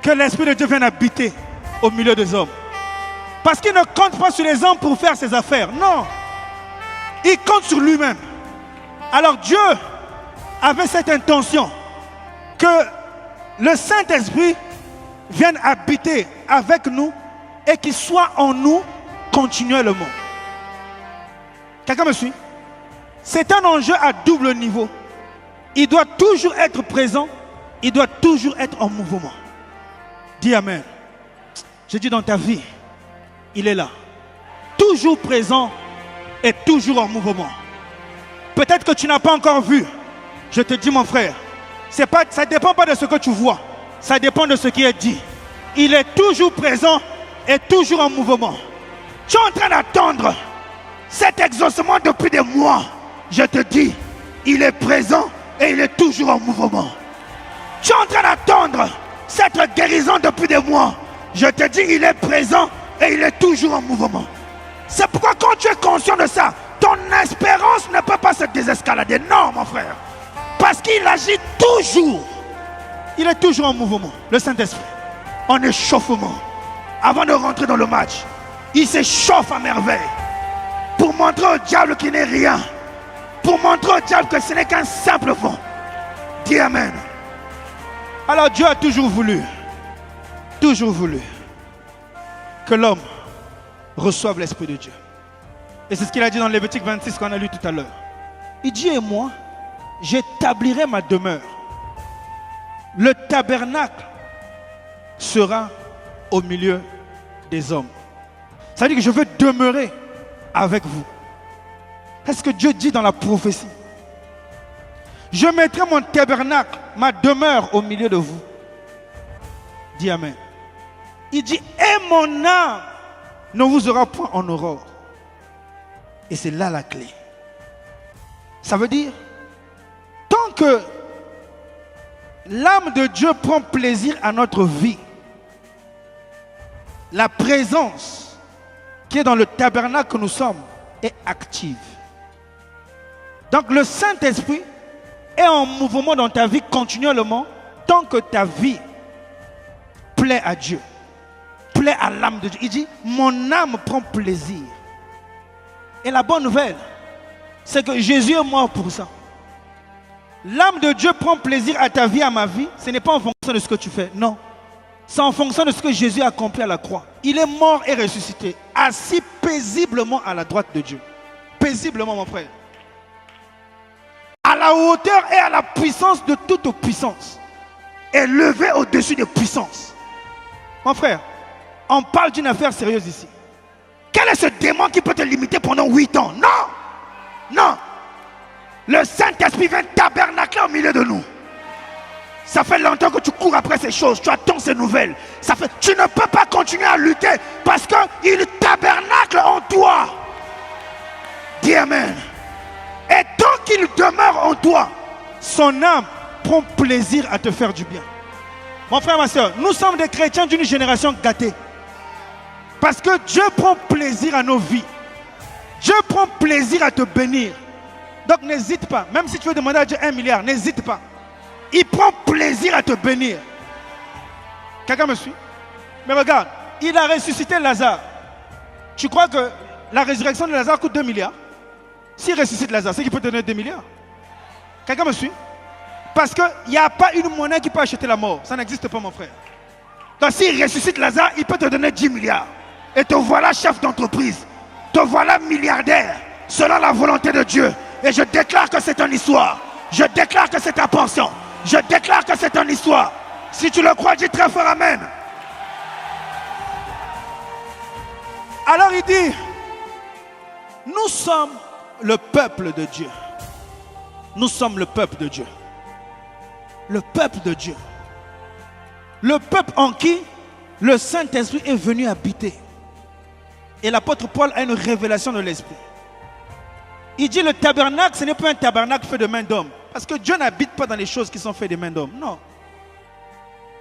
que l'Esprit de Dieu vienne habiter au milieu des hommes. Parce qu'il ne compte pas sur les hommes pour faire ses affaires. Non. Il compte sur lui-même. Alors Dieu avait cette intention que le Saint-Esprit vienne habiter avec nous et qu'il soit en nous continuellement. Quelqu'un me suit? C'est un enjeu à double niveau. Il doit toujours être présent, il doit toujours être en mouvement. Dis Amen. Je dis dans ta vie, il est là. Toujours présent et toujours en mouvement. Peut-être que tu n'as pas encore vu. Je te dis mon frère, ça ne dépend pas de ce que tu vois. Ça dépend de ce qui est dit. Il est toujours présent et toujours en mouvement. Tu es en train d'attendre cet exaucement depuis des mois. Je te dis, il est présent et il est toujours en mouvement. Tu es en train d'attendre cette guérison depuis des mois. Je te dis, il est présent et il est toujours en mouvement. C'est pourquoi quand tu es conscient de ça, ton espérance ne peut pas se désescalader. Non, mon frère. Parce qu'il agit toujours. Il est toujours en mouvement. Le Saint-Esprit. En échauffement. Avant de rentrer dans le match, il s'échauffe à merveille. Pour montrer au diable qu'il n'est rien. Pour montrer au diable que ce n'est qu'un simple vent. Dis Amen. Alors Dieu a toujours voulu que l'homme reçoive l'Esprit de Dieu. Et c'est ce qu'il a dit dans Lévitique 26 qu'on a lu tout à l'heure. Il dit, et moi, j'établirai ma demeure. Le tabernacle sera au milieu des hommes. Ça veut dire que je veux demeurer avec vous. Est-ce que Dieu dit dans la prophétie? Je mettrai mon tabernacle, ma demeure au milieu de vous. Dis Amen. Il dit, et mon âme ne vous aura point en aurore. Et c'est là la clé. Ça veut dire, tant que l'âme de Dieu prend plaisir à notre vie, la présence qui est dans le tabernacle que nous sommes est active. Donc le Saint-Esprit est en mouvement dans ta vie continuellement tant que ta vie plaît à Dieu, plaît à l'âme de Dieu. Il dit, mon âme prend plaisir. Et la bonne nouvelle, c'est que Jésus est mort pour ça. L'âme de Dieu prend plaisir à ta vie, à ma vie. Ce n'est pas en fonction de ce que tu fais, non. C'est en fonction de ce que Jésus a accompli à la croix. Il est mort et ressuscité, assis paisiblement à la droite de Dieu. Paisiblement, mon frère. À la hauteur et à la puissance de toute puissance. Élevé au-dessus des puissances. Mon frère, on parle d'une affaire sérieuse ici. Quel est ce démon qui peut te limiter pendant 8 ans? Non. Non. Le Saint-Esprit vient tabernacler au milieu de nous. Ça fait longtemps que tu cours après ces choses. Tu attends ces nouvelles. Tu ne peux pas continuer à lutter parce qu'il tabernacle en toi. Dis Amen. Et tant qu'il demeure en toi, son âme prend plaisir à te faire du bien. Mon frère, ma soeur, nous sommes des chrétiens d'une génération gâtée. Parce que Dieu prend plaisir à nos vies. Dieu prend plaisir à te bénir. Donc n'hésite pas. Même si tu veux demander à Dieu 1 milliard, n'hésite pas. Il prend plaisir à te bénir. Quelqu'un me suit? Mais regarde, il a ressuscité Lazare. Tu crois que la résurrection de Lazare coûte 2 milliards? S'il ressuscite Lazare, c'est qu'il peut te donner 2 milliards. Quelqu'un me suit? Parce qu'il n'y a pas une monnaie qui peut acheter la mort. Ça n'existe pas, mon frère. Donc s'il ressuscite Lazare, il peut te donner 10 milliards. Et te voilà chef d'entreprise. Te voilà milliardaire. Selon la volonté de Dieu. Et je déclare que c'est une histoire. Je déclare que c'est ta portion. Je déclare que c'est une histoire. Si tu le crois, dis très fort Amen. Alors il dit, nous sommes le peuple de Dieu. Nous sommes le peuple de Dieu. Le peuple de Dieu. Le peuple en qui le Saint-Esprit est venu habiter. Et l'apôtre Paul a une révélation de l'Esprit. Il dit le tabernacle, ce n'est pas un tabernacle fait de main d'homme. Parce que Dieu n'habite pas dans les choses qui sont faites de main d'homme. Non.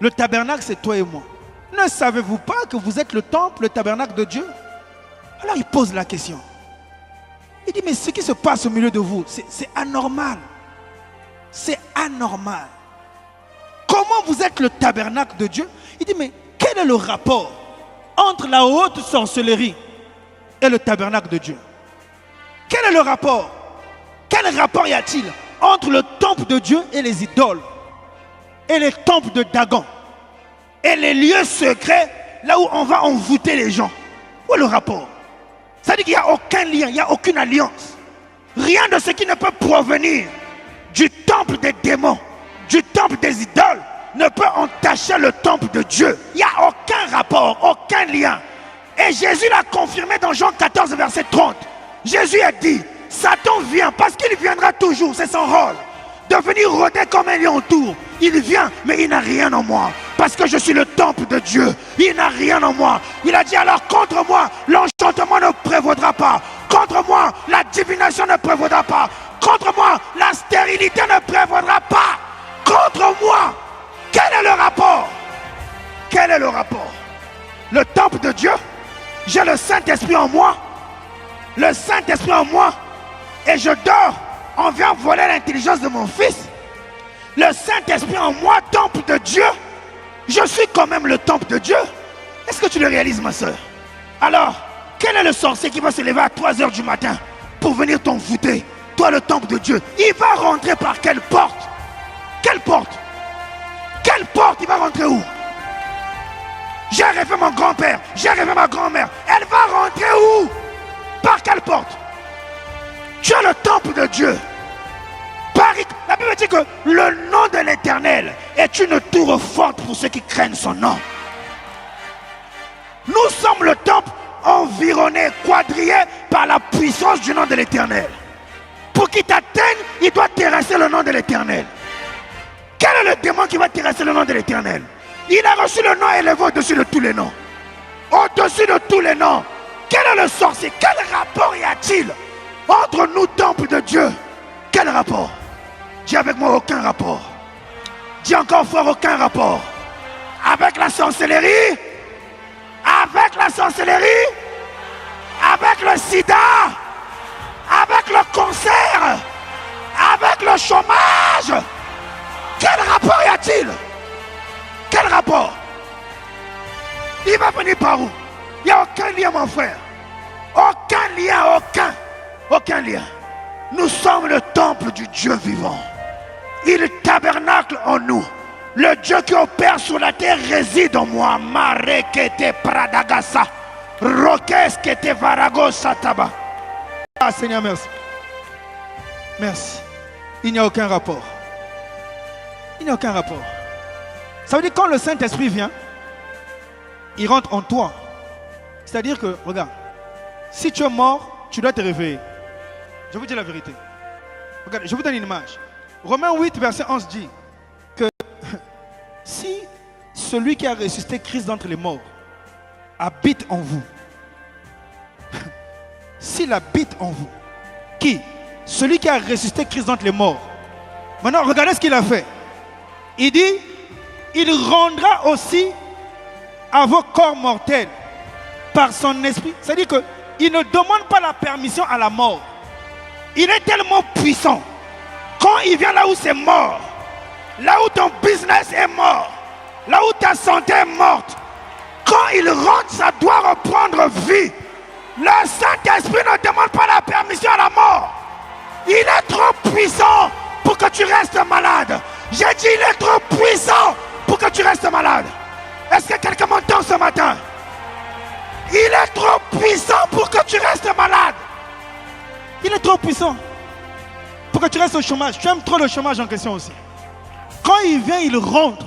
Le tabernacle, c'est toi et moi. Ne savez-vous pas que vous êtes le temple, le tabernacle de Dieu? Alors il pose la question. Il dit, mais ce qui se passe au milieu de vous, c'est anormal. C'est anormal. Comment vous êtes le tabernacle de Dieu? Il dit, mais quel est le rapport entre la haute sorcellerie et le tabernacle de Dieu? Quel est le rapport? Quel rapport y a-t-il entre le temple de Dieu et les idoles? Et les temples de Dagon? Et les lieux secrets, là où on va envoûter les gens? Où est le rapport? Ça dit qu'il n'y a aucun lien, il n'y a aucune alliance. Rien de ce qui ne peut provenir du temple des démons, du temple des idoles, ne peut entacher le temple de Dieu. Il n'y a aucun rapport, aucun lien. Et Jésus l'a confirmé dans Jean 14, verset 30. Jésus a dit, Satan vient parce qu'il viendra toujours, c'est son rôle, de venir rôder comme un lion autour. Il vient, mais il n'a rien en moi. Parce que je suis le temple de Dieu. Il n'a rien en moi. Il a dit alors contre moi, l'enchantement ne prévaudra pas. Contre moi, la divination ne prévaudra pas. Contre moi, la stérilité ne prévaudra pas. Contre moi, quel est le rapport? Quel est le rapport? Le temple de Dieu, j'ai le Saint-Esprit en moi. Le Saint-Esprit en moi. Et je dors. On vient voler l'intelligence de mon fils. Le Saint-Esprit en moi, temple de Dieu. Je suis quand même le temple de Dieu. Est-ce que tu le réalises, ma soeur? Alors, quel est le sorcier qui va se lever à 3 h du matin pour venir t'envoûter? Toi, le temple de Dieu. Il va rentrer par quelle porte? Quelle porte? Quelle porte? Il va rentrer où? J'ai rêvé mon grand-père. J'ai rêvé ma grand-mère. Elle va rentrer où? Par quelle porte? Tu es le temple de Dieu. La Bible dit que le nom de l'Éternel est une tour forte pour ceux qui craignent son nom. Nous sommes le temple environné, quadrillé par la puissance du nom de l'Éternel. Pour qu'il t'atteigne, il doit terrasser le nom de l'Éternel. Quel est le démon qui va terrasser le nom de l'Éternel? Il a reçu le nom élevé au-dessus de tous les noms. Au-dessus de tous les noms. Quel est le sorcier? Quel rapport y a-t-il entre nous, temple de Dieu? Quel rapport? Dis avec moi, aucun rapport. Dis encore fort, aucun rapport. Avec la sorcellerie, avec la sorcellerie, avec le sida, avec le cancer, avec le chômage. Quel rapport y a-t-il? Quel rapport? Il va venir par où? Il n'y a aucun lien, mon frère. Aucun lien, aucun lien. Nous sommes le temple du Dieu vivant. Il tabernacle en nous. Le Dieu qui opère sur la terre réside en moi. Marekete pradagasa. Rokeskete varagosa taba. Ah Seigneur, merci. Merci. Il n'y a aucun rapport. Il n'y a aucun rapport. Ça veut dire que quand le Saint-Esprit vient, il rentre en toi. C'est-à-dire que, regarde, Si tu es mort, tu dois te réveiller. Je vous dis la vérité. Regardez, je vous donne une image. Romains 8, verset 11 dit que si celui qui a ressuscité Christ d'entre les morts habite en vous, s'il habite en vous, qui? Celui qui a ressuscité Christ d'entre les morts. Maintenant, regardez ce qu'il a fait. Il dit, il rendra aussi à vos corps mortels par son esprit. C'est-à-dire qu'il ne demande pas la permission à la mort. Il est tellement puissant. Quand il vient là où c'est mort, là où ton business est mort, là où ta santé est morte, quand il rentre, ça doit reprendre vie. Le Saint-Esprit ne demande pas la permission à la mort. Il est trop puissant pour que tu restes malade. J'ai dit, il est trop puissant pour que tu restes malade. Est-ce que quelqu'un m'entend ce matin? Il est trop puissant pour que tu restes malade. Il est trop puissant pour que tu restes au chômage. Tu aimes trop le chômage en question aussi. Quand il vient, il rentre.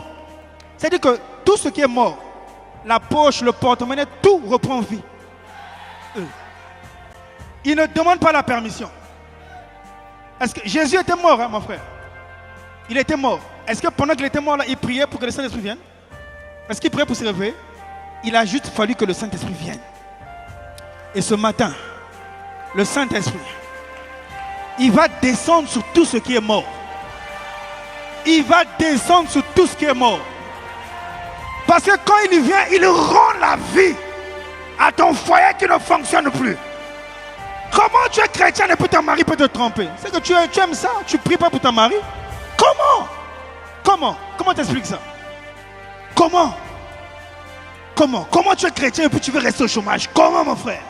C'est-à-dire que tout ce qui est mort, la poche, le porte-monnaie, tout reprend vie. Il ne demande pas la permission. Est-ce que Jésus était mort, hein, mon frère? Il était mort. Est-ce que pendant qu'il était mort, là, il priait pour que le Saint-Esprit vienne? Est-ce qu'il priait pour se réveiller? Il a juste fallu que le Saint-Esprit vienne. Et ce matin, le Saint-Esprit, il va descendre sur tout ce qui est mort. Il va descendre sur tout ce qui est mort. Parce que quand il vient, il rend la vie à ton foyer qui ne fonctionne plus. Comment tu es chrétien et puis ton mari peut te tromper? C'est que tu aimes ça, tu pries pas pour ton mari? Comment t'expliques ça? Comment tu es chrétien et puis tu veux rester au chômage? Comment, mon frère?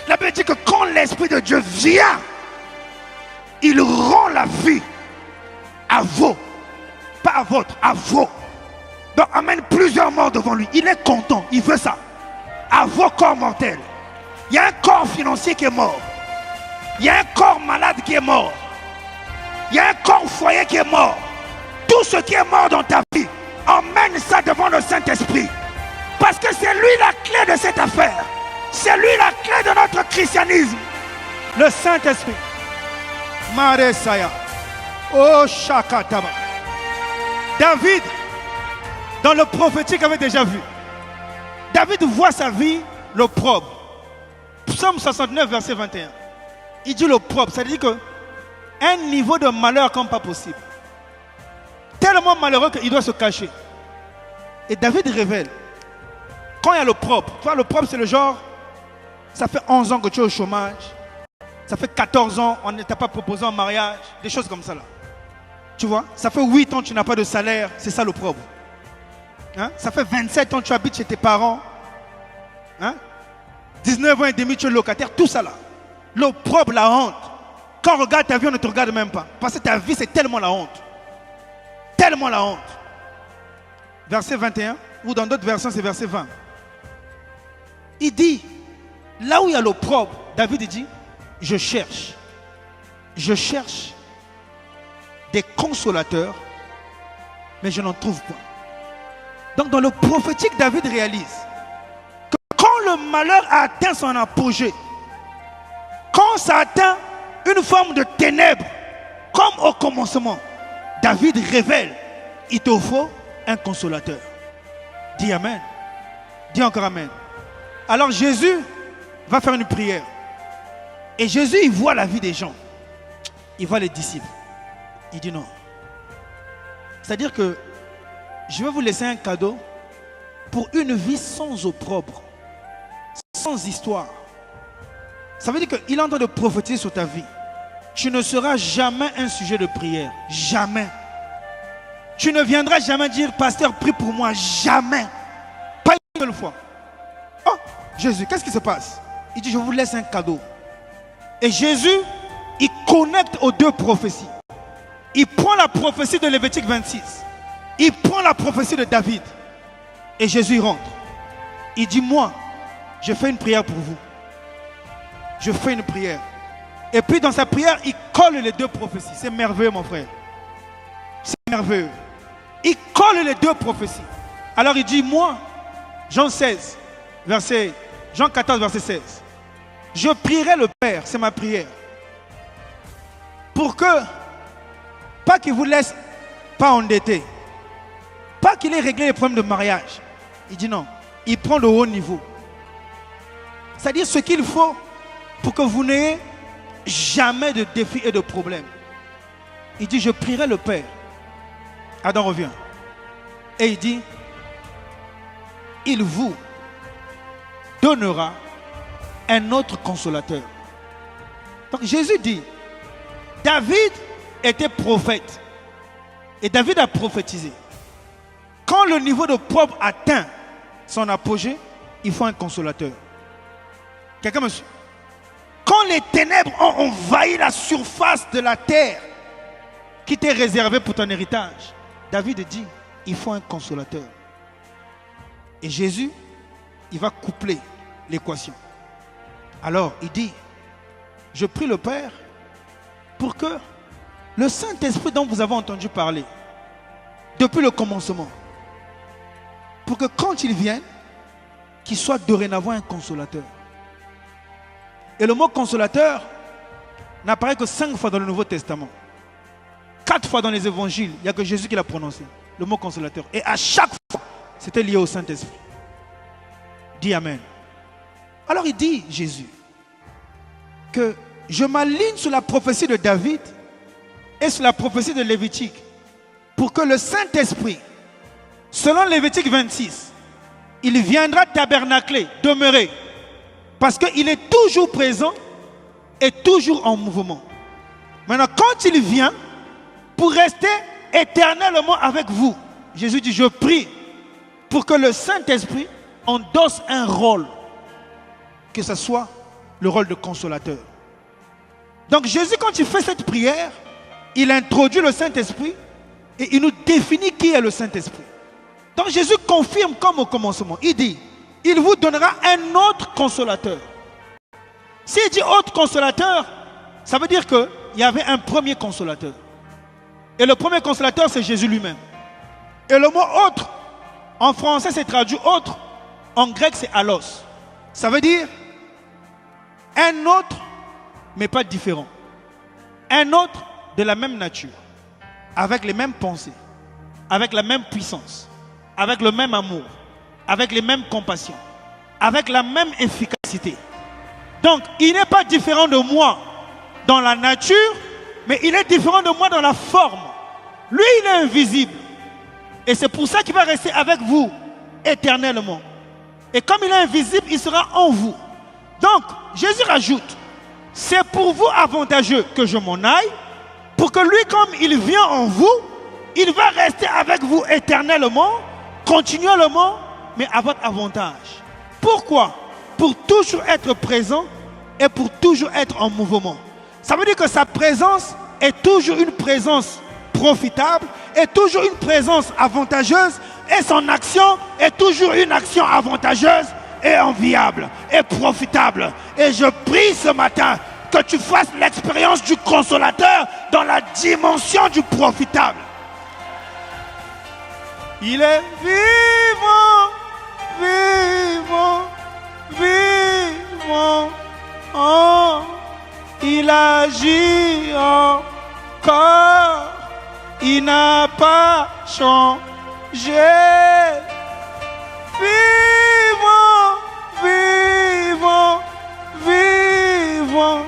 La Bible dit que quand l'Esprit de Dieu vient, il rend la vie à vous, pas à votre, à vous. Donc amène plusieurs morts devant lui. Il est content, il veut ça. À vos corps mortels. Il y a un corps financier qui est mort. Il y a un corps malade qui est mort. Il y a un corps foyer qui est mort. Tout ce qui est mort dans ta vie, emmène ça devant le Saint-Esprit. Parce que c'est lui la clé de cette affaire. C'est lui la clé de notre christianisme. Le Saint-Esprit. Maresaya. Oh Shakataba. David, dans le prophétique, avait déjà vu. David voit sa vie l'opprobre. Psaume 69, verset 21. Il dit l'opprobre, ça veut dire qu'un niveau de malheur comme pas possible. Tellement malheureux qu'il doit se cacher. Et David révèle, quand il y a l'opprobre, tu vois, l'opprobre c'est le genre, ça fait 11 ans que tu es au chômage, ça fait 14 ans, on ne t'a pas proposé en mariage, des choses comme ça là. Tu vois, ça fait 8 ans que tu n'as pas de salaire, c'est ça l'opprobre. Hein? Ça fait 27 ans que tu habites chez tes parents. Hein? 19 ans et demi, tu es locataire, tout ça là. L'opprobre, la honte. Quand on regarde ta vie, on ne te regarde même pas. Parce que ta vie, c'est tellement la honte. Tellement la honte. Verset 21, ou dans d'autres versions, c'est verset 20. Il dit, là où il y a l'opprobre, David dit, je cherche des consolateurs, mais je n'en trouve pas. Donc dans le prophétique, David réalise que quand le malheur a atteint son apogée, quand ça atteint une forme de ténèbres, comme au commencement, David révèle, il te faut un consolateur. Dis Amen. Dis encore Amen. Alors Jésus va faire une prière. Et Jésus, il voit la vie des gens. Il voit les disciples. Il dit non. C'est-à-dire que je vais vous laisser un cadeau pour une vie sans opprobre, sans histoire. Ça veut dire qu'il est en train de prophétiser sur ta vie. Tu ne seras jamais un sujet de prière. Jamais. Tu ne viendras jamais dire, pasteur, prie pour moi. Jamais. Pas une seule fois. Oh, Jésus, qu'est-ce qui se passe? Il dit, je vous laisse un cadeau. Et Jésus, il connecte aux deux prophéties. Il prend la prophétie de Lévitique 26. Il prend la prophétie de David. Et Jésus rentre. Il dit, moi, je fais une prière pour vous. Je fais une prière. Et puis dans sa prière, il colle les deux prophéties. C'est merveilleux, mon frère. C'est merveilleux. Il colle les deux prophéties. Alors il dit, moi, Jean 14, verset 16. Je prierai le Père, c'est ma prière, pour que, pas qu'il vous laisse pas endetté, pas qu'il ait réglé les problèmes de mariage. Il dit non, il prend le haut niveau. C'est-à-dire ce qu'il faut pour que vous n'ayez jamais de défis et de problèmes. Il dit, je prierai le Père. Adam revient. Et il dit, il vous donnera un autre consolateur. Donc Jésus dit, David était prophète. Et David a prophétisé. Quand le niveau de pauvre atteint son apogée, il faut un consolateur. Quelqu'un me suit? Quand les ténèbres ont envahi la surface de la terre qui t'est réservée pour ton héritage, David dit, il faut un consolateur. Et Jésus, il va coupler l'équation. Alors, il dit, je prie le Père pour que le Saint-Esprit dont vous avez entendu parler depuis le commencement, pour que quand il vienne, qu'il soit dorénavant un consolateur. Et le mot consolateur n'apparaît que 5 fois dans le Nouveau Testament. 4 fois dans les évangiles, il n'y a que Jésus qui l'a prononcé, le mot consolateur. Et à chaque fois, c'était lié au Saint-Esprit. Dis Amen. Alors il dit, Jésus, que je m'aligne sur la prophétie de David et sur la prophétie de Lévitique pour que le Saint-Esprit, selon Lévitique 26, il viendra tabernacler, demeurer, parce qu'il est toujours présent et toujours en mouvement. Maintenant, quand il vient, pour rester éternellement avec vous, Jésus dit, je prie pour que le Saint-Esprit endosse un rôle, que ce soit le rôle de consolateur. Donc Jésus, quand il fait cette prière, il introduit le Saint-Esprit et il nous définit qui est le Saint-Esprit. Donc Jésus confirme comme au commencement. Il dit, il vous donnera un autre consolateur. S'il dit autre consolateur, ça veut dire qu'il y avait un premier consolateur. Et le premier consolateur, c'est Jésus lui-même. Et le mot autre, en français, c'est traduit autre. En grec, c'est allos. Ça veut dire un autre, mais pas différent. Un autre de la même nature, avec les mêmes pensées, avec la même puissance, avec le même amour, avec les mêmes compassions, avec la même efficacité. Donc, il n'est pas différent de moi dans la nature, mais il est différent de moi dans la forme. Lui, il est invisible. Et c'est pour ça qu'il va rester avec vous éternellement. Et comme il est invisible, il sera en vous. Donc, Jésus rajoute, c'est pour vous avantageux que je m'en aille, pour que lui, comme il vient en vous, il va rester avec vous éternellement, continuellement, mais à votre avantage. Pourquoi? Pour toujours être présent et pour toujours être en mouvement. Ça veut dire que sa présence est toujours une présence profitable, est toujours une présence avantageuse, et son action est toujours une action avantageuse et enviable et profitable. Et je prie ce matin que tu fasses l'expérience du consolateur dans la dimension du profitable. Il est vivant, vivant, vivant. Oh, il agit encore. Il n'a pas changé. Vivant, vivant, vivant.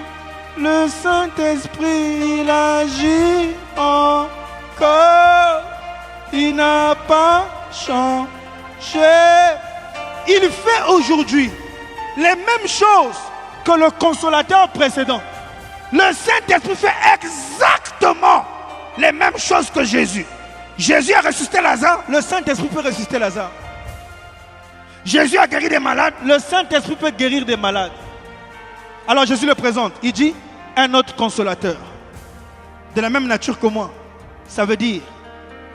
Le Saint-Esprit, il agit encore. Il n'a pas changé. Il fait aujourd'hui les mêmes choses que le consolateur précédent. Le Saint-Esprit fait exactement les mêmes choses que Jésus. Jésus a ressuscité Lazare, le Saint-Esprit peut ressusciter Lazare. Jésus a guéri des malades, le Saint-Esprit peut guérir des malades. Alors Jésus le présente, il dit, un autre consolateur, de la même nature que moi. Ça veut dire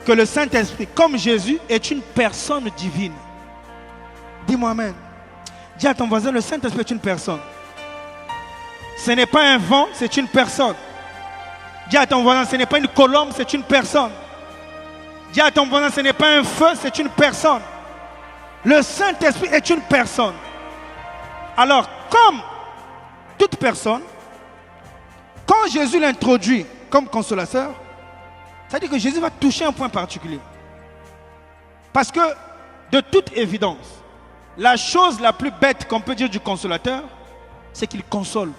que le Saint-Esprit, comme Jésus, est une personne divine. Dis-moi amen. Dis à ton voisin, le Saint-Esprit est une personne. Ce n'est pas un vent, c'est une personne. Dis à ton voisin, ce n'est pas une colombe, c'est une personne. Dis à ton voisin, ce n'est pas un feu, c'est une personne. Le Saint-Esprit est une personne. Alors, comme toute personne, quand Jésus l'introduit comme consolateur, ça veut dire que Jésus va toucher un point particulier. Parce que, de toute évidence, la chose la plus bête qu'on peut dire du consolateur, c'est qu'il console.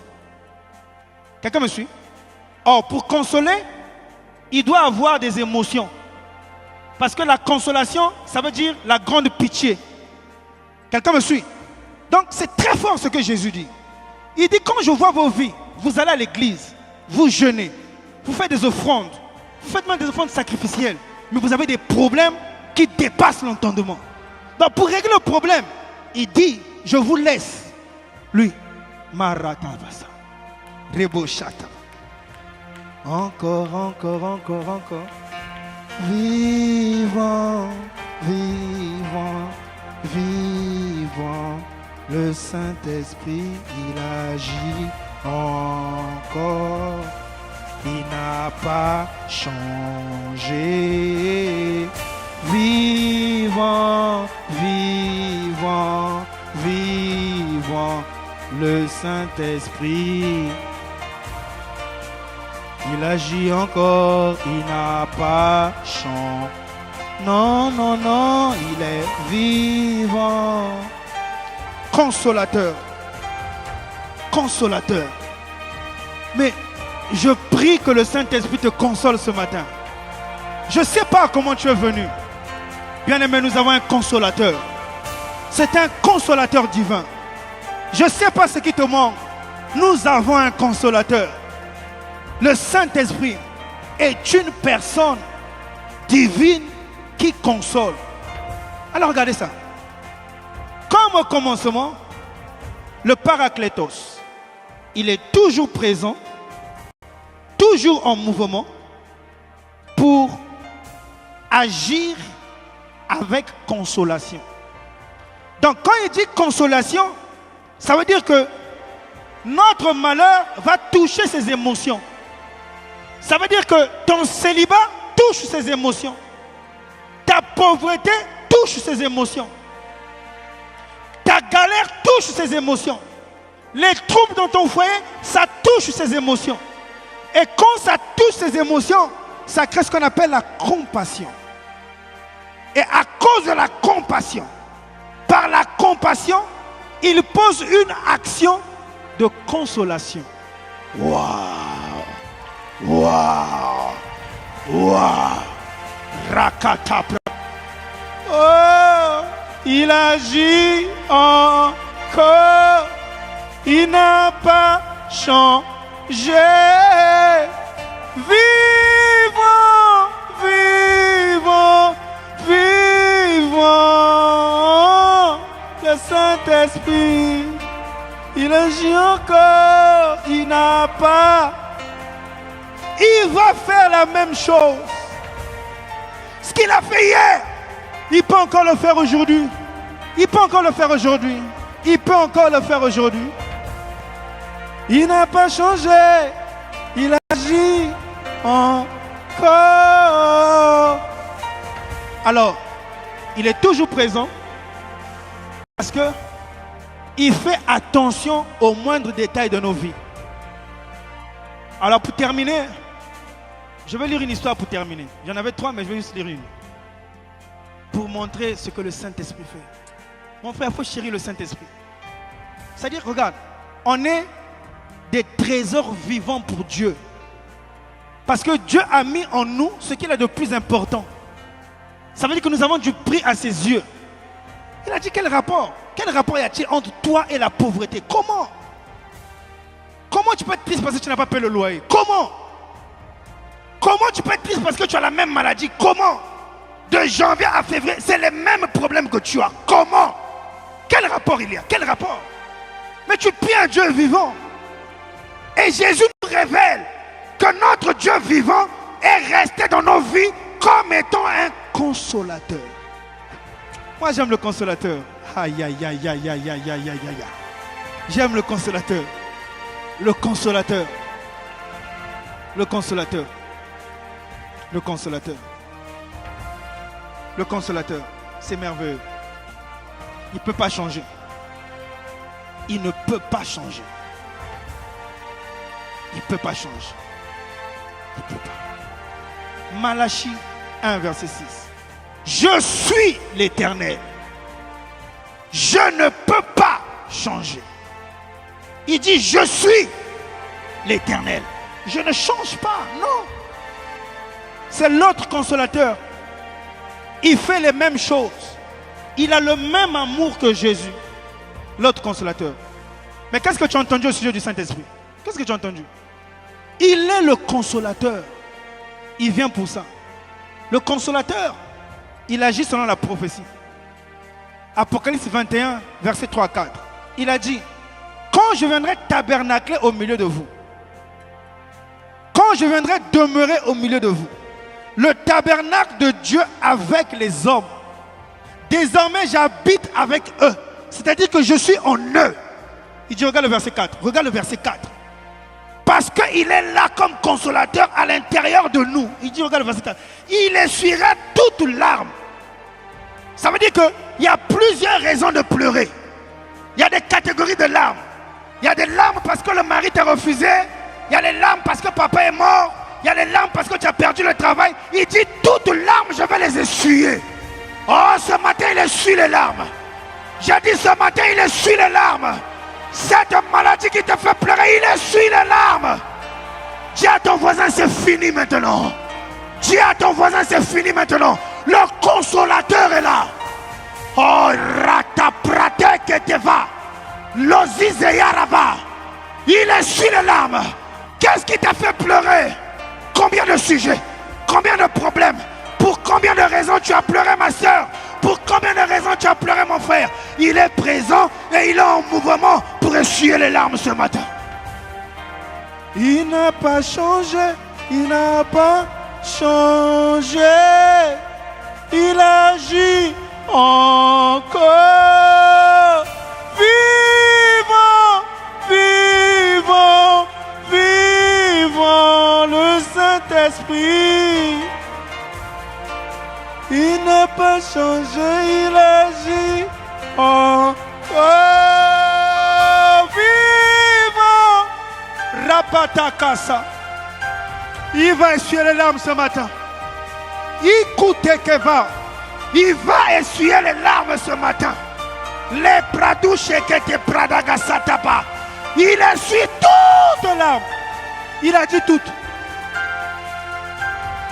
Quelqu'un me suit? Or, pour consoler, il doit avoir des émotions. Parce que la consolation, ça veut dire la grande pitié. Quelqu'un me suit? Donc, c'est très fort ce que Jésus dit. Il dit, quand je vois vos vies, vous allez à l'église, vous jeûnez, vous faites des offrandes, vous faites même des offrandes sacrificielles, mais vous avez des problèmes qui dépassent l'entendement. Donc, pour régler le problème, il dit, je vous laisse. Lui, Maratavasa, Rebochata. Encore. Vivant, le Saint-Esprit, il agit encore. Il n'a pas changé. Vivant, le Saint-Esprit, il agit encore, il n'a pas changé. Non, il est vivant. Consolateur. Mais je prie que le Saint-Esprit te console ce matin. Je ne sais pas comment tu es venu. Bien-aimé, nous avons un consolateur. C'est un consolateur divin. Je ne sais pas ce qui te manque. Nous avons un consolateur. Le Saint-Esprit est une personne divine qui console. Alors regardez ça. Comme au commencement, le Paraklétos, il est toujours présent, toujours en mouvement pour agir avec consolation. Donc quand il dit consolation, ça veut dire que notre malheur va toucher ses émotions. Ça veut dire que ton célibat touche ses émotions. Ta pauvreté touche ses émotions. Ta galère touche ses émotions. Les troubles dans ton foyer, ça touche ses émotions. Et quand ça touche ses émotions, ça crée ce qu'on appelle la compassion. Et à cause de la compassion, par la compassion, il pose une action de consolation. Waouh! Rakata. Oh, il agit encore. Il n'a pas changé. Vivant. Le Saint-Esprit, il agit encore. Il n'a pas. Il va faire la même chose. Ce qu'il a fait hier, il peut encore le faire aujourd'hui. Il peut encore le faire aujourd'hui. Il n'a pas changé. Il agit encore. Alors, il est toujours présent parce que il fait attention aux moindres détails de nos vies. Alors, pour terminer, je vais lire une histoire pour terminer. J'en avais 3, mais je vais juste lire une. Pour montrer ce que le Saint-Esprit fait. Mon frère, il faut chérir le Saint-Esprit. C'est-à-dire, regarde, on est des trésors vivants pour Dieu. Parce que Dieu a mis en nous ce qu'il a de plus important. Ça veut dire que nous avons du prix à ses yeux. Il a dit quel rapport y a-t-il entre toi et la pauvreté? Comment tu peux être triste parce que tu n'as pas payé le loyer? Comment tu peux être triste parce que tu as la même maladie? Comment? De janvier à février, c'est les mêmes problèmes que tu as. Comment? Quel rapport il y a? Quel rapport? Mais tu pries un Dieu vivant. Et Jésus nous révèle que notre Dieu vivant est resté dans nos vies comme étant un consolateur. Moi j'aime le consolateur. Aïe aïe aïe aïe aïe aïe aïe aïe aïe. J'aime le consolateur. Le consolateur. Le consolateur. Le consolateur. Le consolateur. C'est merveilleux. Il ne peut pas changer. Il ne peut pas changer. Il ne peut pas changer. Il ne peut pas. Malachie 1, verset 6. Je suis l'Éternel. Je ne peux pas changer. Il dit, je suis l'Éternel. Je ne change pas, non. C'est l'autre consolateur. Il fait les mêmes choses. Il a le même amour que Jésus. L'autre consolateur. Mais qu'est-ce que tu as entendu au sujet du Saint-Esprit? Qu'est-ce que tu as entendu? Il est le consolateur. Il vient pour ça. Le consolateur, il agit selon la prophétie. Apocalypse 21, verset 3 à 4. Il a dit, quand je viendrai tabernacler au milieu de vous, quand je viendrai demeurer au milieu de vous, le tabernacle de Dieu avec les hommes, désormais j'habite avec eux. C'est-à-dire que je suis en eux. Il dit, regarde le verset 4. Regarde le verset 4. Parce qu'il est là comme consolateur à l'intérieur de nous. Il dit, regarde le verset 4. Il essuiera toute larme. Ça veut dire qu'il y a plusieurs raisons de pleurer. Il y a des catégories de larmes. Il y a des larmes parce que le mari t'a refusé. Il y a les larmes parce que papa est mort. Il y a les larmes parce que tu as perdu le travail. Il dit, toutes larmes, je vais les essuyer. Oh, ce matin, il essuie les larmes. J'ai dit, ce matin, il essuie les larmes. Cette maladie qui te fait pleurer, il essuie les larmes. Dis à ton voisin, c'est fini maintenant. Dis à ton voisin, c'est fini maintenant. Le consolateur est là. Oh, rataprate que te va. L'ozizeyaraba. Il essuie les larmes. Qu'est-ce qui t'a fait pleurer? Combien de sujets? Combien de problèmes? Pour combien de raisons tu as pleuré, ma soeur? Pour combien de raisons tu as pleuré, mon frère? Il est présent et il est en mouvement pour essuyer les larmes ce matin. Il n'a pas changé. Il n'a pas changé. Il agit encore. Vivons, vivons, vivons le Saint-Esprit. Il n'a pas changé, il agit encore. Vivons, Rapatakasa. Il va essuyer les larmes ce matin. Écoutez Keva. Il va essuyer les larmes ce matin. Les pradouches que te pradagasatapa. Il essuie toutes les larmes. Il a dit toutes.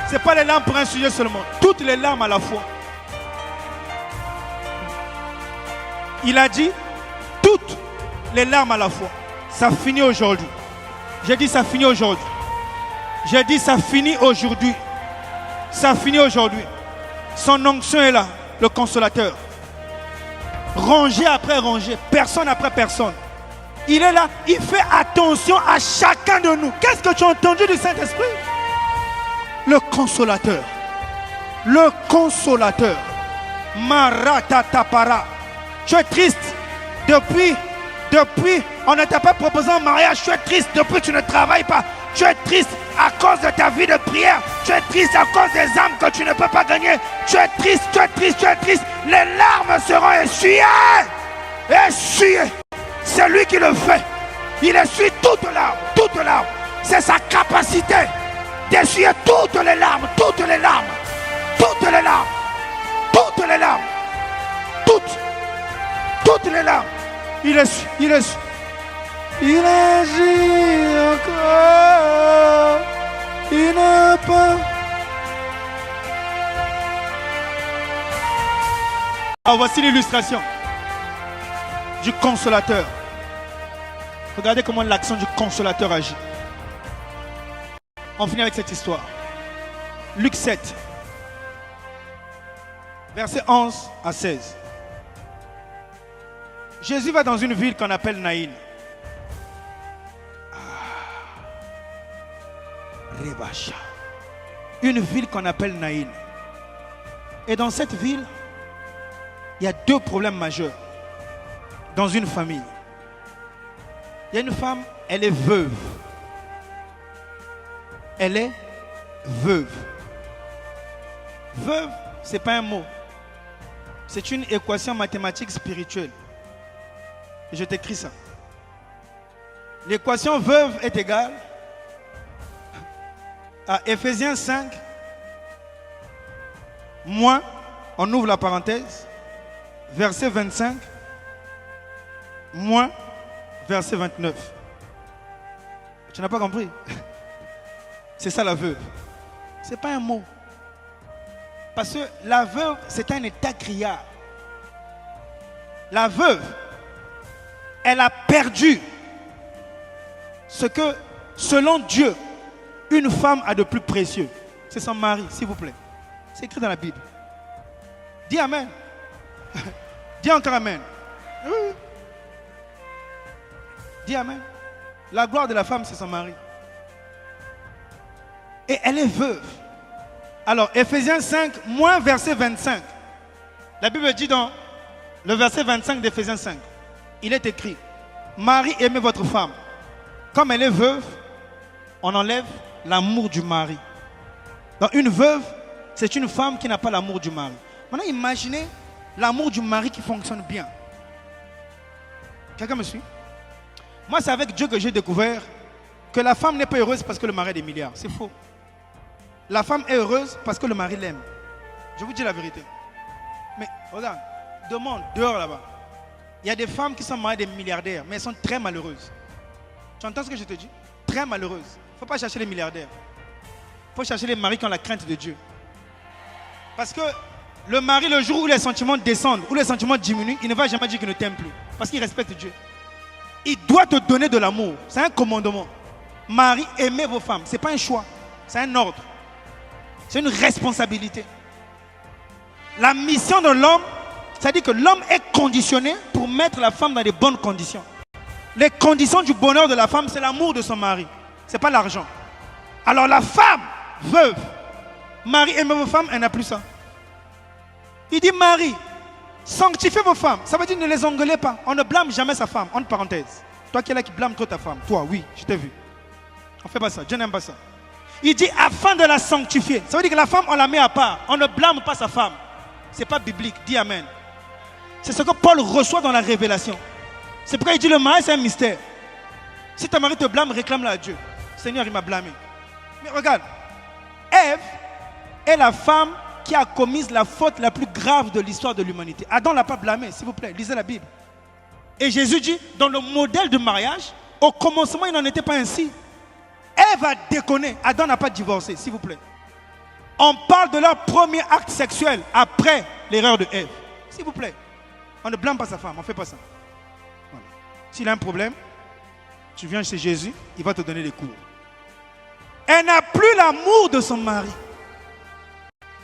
Ce n'est pas les larmes pour un sujet seulement. Toutes les larmes à la fois. Il a dit toutes les larmes à la fois. Ça finit aujourd'hui. J'ai dit ça finit aujourd'hui. J'ai dit ça finit aujourd'hui. Ça finit aujourd'hui. Son onction est là, le consolateur. Rangée après rangée, personne après personne. Il est là, il fait attention à chacun de nous. Qu'est-ce que tu as entendu du Saint-Esprit? Le consolateur. Le consolateur. Maratatapara. Tu es triste. Depuis, on ne t'a pas proposé un mariage. Tu es triste. Depuis, tu ne travailles pas. Tu es triste à cause de ta vie de prière. Tu es triste à cause des âmes que tu ne peux pas gagner. Tu es triste, tu es triste, tu es triste. Les larmes seront essuyées. Essuyées. C'est lui qui le fait. Il essuie toutes larmes. Toutes larmes. C'est sa capacité d'essuyer toutes les larmes. Toutes les larmes. Toutes les larmes. Toutes les larmes. Toutes les larmes. Il essuie. Il essuie. Il agit encore. Il n'a pas. Alors voici l'illustration du consolateur. Regardez comment l'action du consolateur agit. On finit avec cette histoire. Luc 7, versets 11 à 16. Jésus va dans une ville qu'on appelle Naïn. Une ville qu'on appelle Naïn. Et dans cette ville, il y a deux problèmes majeurs dans une famille. Il y a une femme, elle est veuve. Elle est veuve. Veuve, ce n'est pas un mot. C'est une équation mathématique spirituelle. Je t'écris ça. L'équation veuve est égale À Éphésiens 5, moins, on ouvre la parenthèse, verset 25, moins, verset 29. Tu n'as pas compris? C'est ça la veuve. Ce n'est pas un mot. Parce que la veuve, c'est un état criard. La veuve, elle a perdu ce que, selon Dieu, une femme a de plus précieux. C'est son mari, s'il vous plaît. C'est écrit dans la Bible. Dis Amen. Dis encore Amen. Oui. Dis Amen. La gloire de la femme, c'est son mari. Et elle est veuve. Alors, Éphésiens 5, moins verset 25. La Bible dit dans le verset 25 d'Éphésiens 5, il est écrit, Marie, aimez votre femme. Comme elle est veuve, on enlève l'amour du mari. Donc une veuve, c'est une femme qui n'a pas l'amour du mari. Maintenant, imaginez l'amour du mari qui fonctionne bien. Quelqu'un me suit? Moi, c'est avec Dieu que j'ai découvert que la femme n'est pas heureuse parce que le mari a des milliards. C'est faux. La femme est heureuse parce que le mari l'aime. Je vous dis la vérité. Mais regarde, demande dehors là-bas. Il y a des femmes qui sont mariées des milliardaires, mais elles sont très malheureuses. Tu entends ce que je te dis? Très malheureuses. Il ne faut pas chercher les milliardaires. Il faut chercher les maris qui ont la crainte de Dieu. Parce que le mari, le jour où les sentiments descendent, où les sentiments diminuent, il ne va jamais dire qu'il ne t'aime plus. Parce qu'il respecte Dieu. Il doit te donner de l'amour. C'est un commandement. Marie, aimez vos femmes. Ce n'est pas un choix. C'est un ordre. C'est une responsabilité. La mission de l'homme, c'est-à-dire que l'homme est conditionné pour mettre la femme dans de bonnes conditions. Les conditions du bonheur de la femme, c'est l'amour de son mari. Ce n'est pas l'argent. Alors la femme, veuve, Marie, aimez vos femmes, elle n'a plus ça. Il dit Marie, sanctifiez vos femmes. Ça veut dire ne les engueulez pas. On ne blâme jamais sa femme, entre parenthèses. Toi qui es là qui blâme trop ta femme. Toi, oui, je t'ai vu. On ne fait pas ça, Dieu n'aime pas ça. Il dit afin de la sanctifier. Ça veut dire que la femme, on la met à part. On ne blâme pas sa femme. Ce n'est pas biblique. Dis Amen. C'est ce que Paul reçoit dans la révélation. C'est pourquoi il dit le mariage, c'est un mystère. Si ta mari te blâme, réclame-le à Dieu. Seigneur, il m'a blâmé. Mais regarde, Ève est la femme qui a commis la faute la plus grave de l'histoire de l'humanité. Adam ne l'a pas blâmé, s'il vous plaît. Lisez la Bible. Et Jésus dit, dans le modèle de mariage, au commencement, il n'en était pas ainsi. Ève a déconné. Adam n'a pas divorcé, s'il vous plaît. On parle de leur premier acte sexuel après l'erreur de Ève. S'il vous plaît. On ne blâme pas sa femme, on ne fait pas ça. Voilà. S'il a un problème, tu viens chez Jésus, il va te donner des cours. Elle n'a plus l'amour de son mari.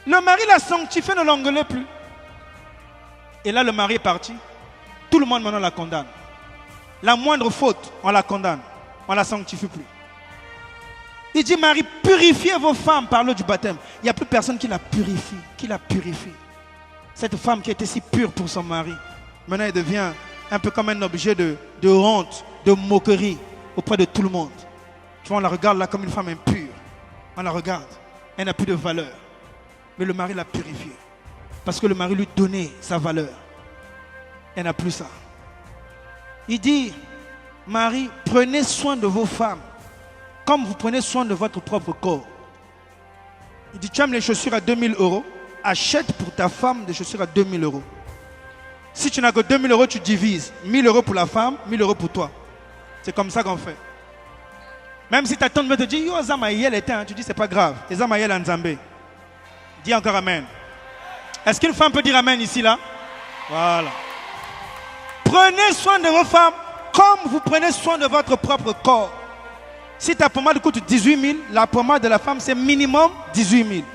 Le mari l'a sanctifié, ne l'engueulait plus. Et là, le mari est parti. Tout le monde maintenant la condamne. La moindre faute, on la condamne. On ne la sanctifie plus. Il dit, Marie, purifiez vos femmes par l'eau du baptême. Il n'y a plus personne qui la purifie. Qui la purifie. Cette femme qui était si pure pour son mari, maintenant elle devient un peu comme un objet de honte, de moquerie auprès de tout le monde. Tu vois, on la regarde là comme une femme impure. On la regarde. Elle n'a plus de valeur. Mais le mari l'a purifiée. Parce que le mari lui donnait sa valeur. Elle n'a plus ça. Il dit, Marie, prenez soin de vos femmes comme vous prenez soin de votre propre corps. Il dit, tu aimes les chaussures à 2000 €, achète pour ta femme des chaussures à 2000 €. Si tu n'as que 2000 €, tu divises. 1000 € pour la femme, 1000 € pour toi. C'est comme ça qu'on fait. Même si ta tante te dit, yo, Zamaïel était, tu dis, c'est pas grave. Et Zamaïel en Zambé. Dis encore Amen. Est-ce qu'une femme peut dire Amen ici, là? Voilà. Prenez soin de vos femmes comme vous prenez soin de votre propre corps. Si ta pommade coûte 18 000, la pommade de la femme, c'est minimum 18 000.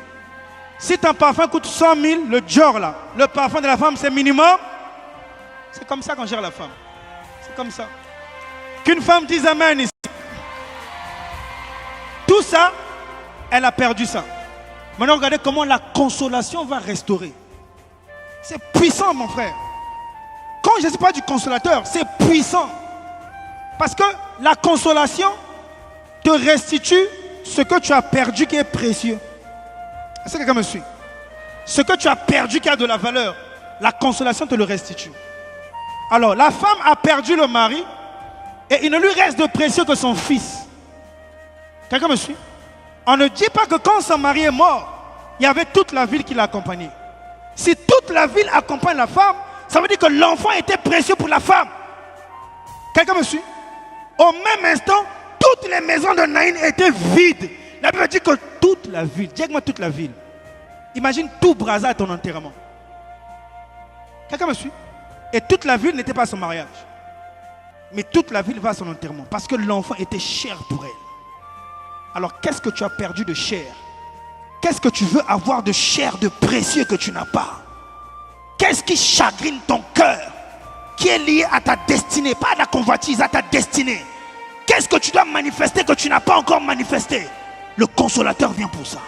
Si ton parfum coûte 100 000, le Dior là, le parfum de la femme, c'est minimum. C'est comme ça qu'on gère la femme. C'est comme ça. Qu'une femme dise Amen ici. Tout ça, elle a perdu ça. Maintenant, regardez comment la consolation va restaurer. C'est puissant, mon frère. Quand je ne dis pas du consolateur, c'est puissant. Parce que la consolation te restitue ce que tu as perdu qui est précieux. Est-ce que quelqu'un me suit? Ce que tu as perdu qui a de la valeur, la consolation te le restitue. Alors, la femme a perdu le mari et il ne lui reste de précieux que son fils. Quelqu'un me suit? On ne dit pas que quand son mari est mort, il y avait toute la ville qui l'accompagnait. Si toute la ville accompagne la femme, ça veut dire que l'enfant était précieux pour la femme. Quelqu'un me suit? Au même instant, toutes les maisons de Naïn étaient vides. La Bible dit que toute la ville, dis moi toute la ville. Imagine tout Brazza à ton enterrement. Quelqu'un me suit? Et toute la ville n'était pas à son mariage. Mais toute la ville va à son enterrement. Parce que l'enfant était cher pour elle. Alors qu'est-ce que tu as perdu de cher? Qu'est-ce que tu veux avoir de cher, de précieux que tu n'as pas? Qu'est-ce qui chagrine ton cœur? Qui est lié à ta destinée, pas à la convoitise, à ta destinée. Qu'est-ce que tu dois manifester que tu n'as pas encore manifesté? Le consolateur vient pour ça.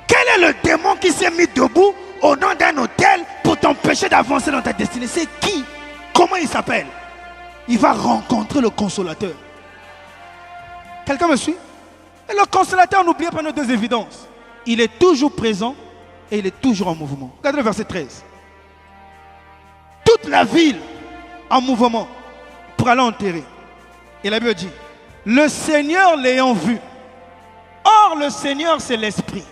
Quel est le démon qui s'est mis debout au nom d'un hôtel pour t'empêcher d'avancer dans ta destinée? C'est qui? Comment il s'appelle? Il va rencontrer le consolateur. Quelqu'un me suit? Et le consolateur, n'oubliez pas nos deux évidences. Il est toujours présent et il est toujours en mouvement. Regardez le verset 13. Toute la ville en mouvement pour aller enterrer. Et la Bible dit, le Seigneur l'ayant vu. Or, le Seigneur, c'est l'Esprit.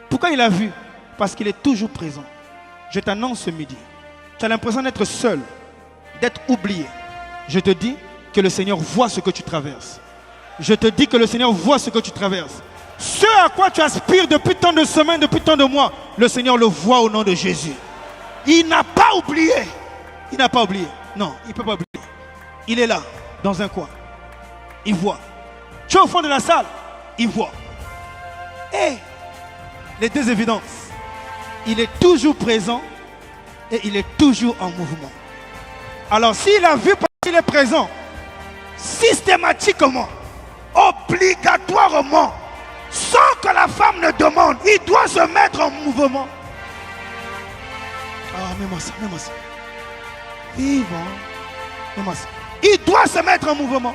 Pourquoi il a vu? Parce qu'il est toujours présent. Je t'annonce ce midi. Tu as l'impression d'être seul, d'être oublié. Je te dis que le Seigneur voit ce que tu traverses. Je te dis que le Seigneur voit ce que tu traverses. Ce à quoi tu aspires depuis tant de semaines, depuis tant de mois, le Seigneur le voit au nom de Jésus. Il n'a pas oublié. Il n'a pas oublié. Non, il ne peut pas oublier. Il est là, dans un coin. Il voit. Tu es au fond de la salle. Il voit. Et les deux évidences. Il est toujours présent et il est toujours en mouvement. Alors s'il a vu parce qu'il est présent, systématiquement, obligatoirement, sans que la femme ne demande, il doit se mettre en mouvement. Ah, mets-moi ça, mets-moi ça. Vivant. Mets-moi ça. Il doit se mettre en mouvement.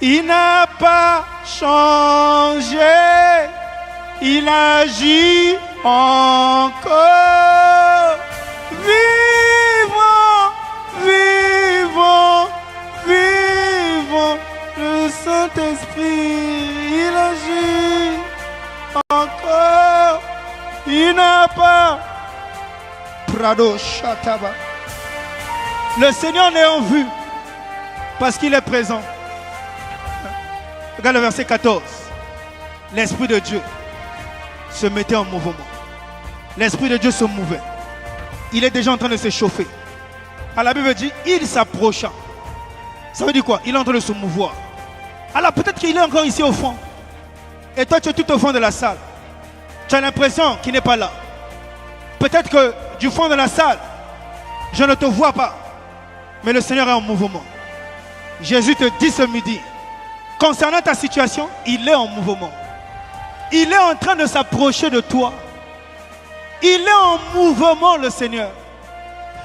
Il n'a pas changé. Il agit encore. Vivant, vivant, vivant. Le Saint-Esprit, il agit encore. Il n'a pas. Prado Shataba. Le Seigneur n'est en vue parce qu'il est présent. Regarde le verset 14. L'Esprit de Dieu se mettait en mouvement. L'Esprit de Dieu se mouvait. Il est déjà en train de se chauffer. Alors la Bible dit, il s'approcha. Ça veut dire quoi? Il est en train de se mouvoir. Alors peut-être qu'il est encore ici au fond. Et toi tu es tout au fond de la salle. Tu as l'impression qu'il n'est pas là. Peut-être que du fond de la salle, je ne te vois pas. Mais le Seigneur est en mouvement. Jésus te dit ce midi, concernant ta situation, il est en mouvement. Il est en train de s'approcher de toi. Il est en mouvement, le Seigneur.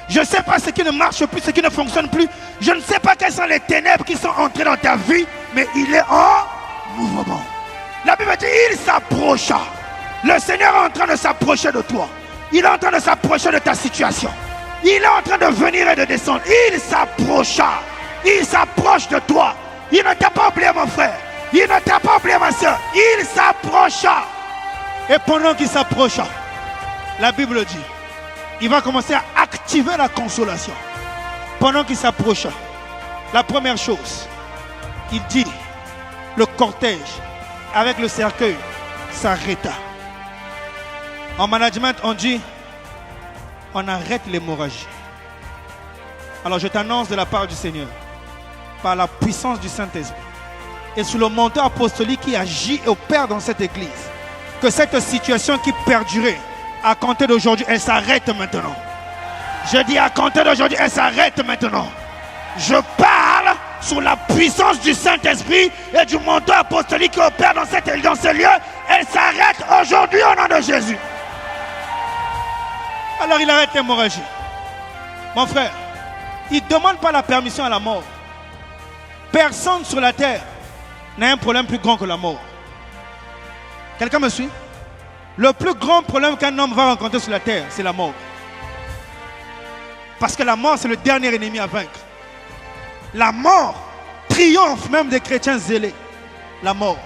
Je ne sais pas ce qui ne marche plus, ce qui ne fonctionne plus. Je ne sais pas quelles sont les ténèbres qui sont entrées dans ta vie, mais il est en mouvement. La Bible dit, il s'approcha. Le Seigneur est en train de s'approcher de toi. Il est en train de s'approcher de ta situation. Il est en train de venir et de descendre. Il s'approcha. Il s'approche de toi. Il ne t'a pas oublié, mon frère. Il ne t'a pas oublié, ma soeur. Il s'approcha. Et pendant qu'il s'approcha, la Bible dit, il va commencer à activer la consolation. Pendant qu'il s'approcha, la première chose, il dit, le cortège avec le cercueil s'arrêta. En management, on dit, on arrête l'hémorragie. Alors je t'annonce de la part du Seigneur, par la puissance du Saint-Esprit, et sous le manteau apostolique qui agit et opère dans cette église, que cette situation qui perdurait, à compter d'aujourd'hui, elle s'arrête maintenant. Je dis à compter d'aujourd'hui, elle s'arrête maintenant. Je parle sous la puissance du Saint-Esprit et du manteau apostolique qui opère dans ce lieu. Elle s'arrête aujourd'hui au nom de Jésus. Alors il arrête l'hémorragie. Mon frère, il ne demande pas la permission à la mort. Personne sur la terre n'a un problème plus grand que la mort. Quelqu'un me suit? Le plus grand problème qu'un homme va rencontrer sur la terre, c'est la mort. Parce que la mort, c'est le dernier ennemi à vaincre. La mort triomphe même des chrétiens zélés. La mort.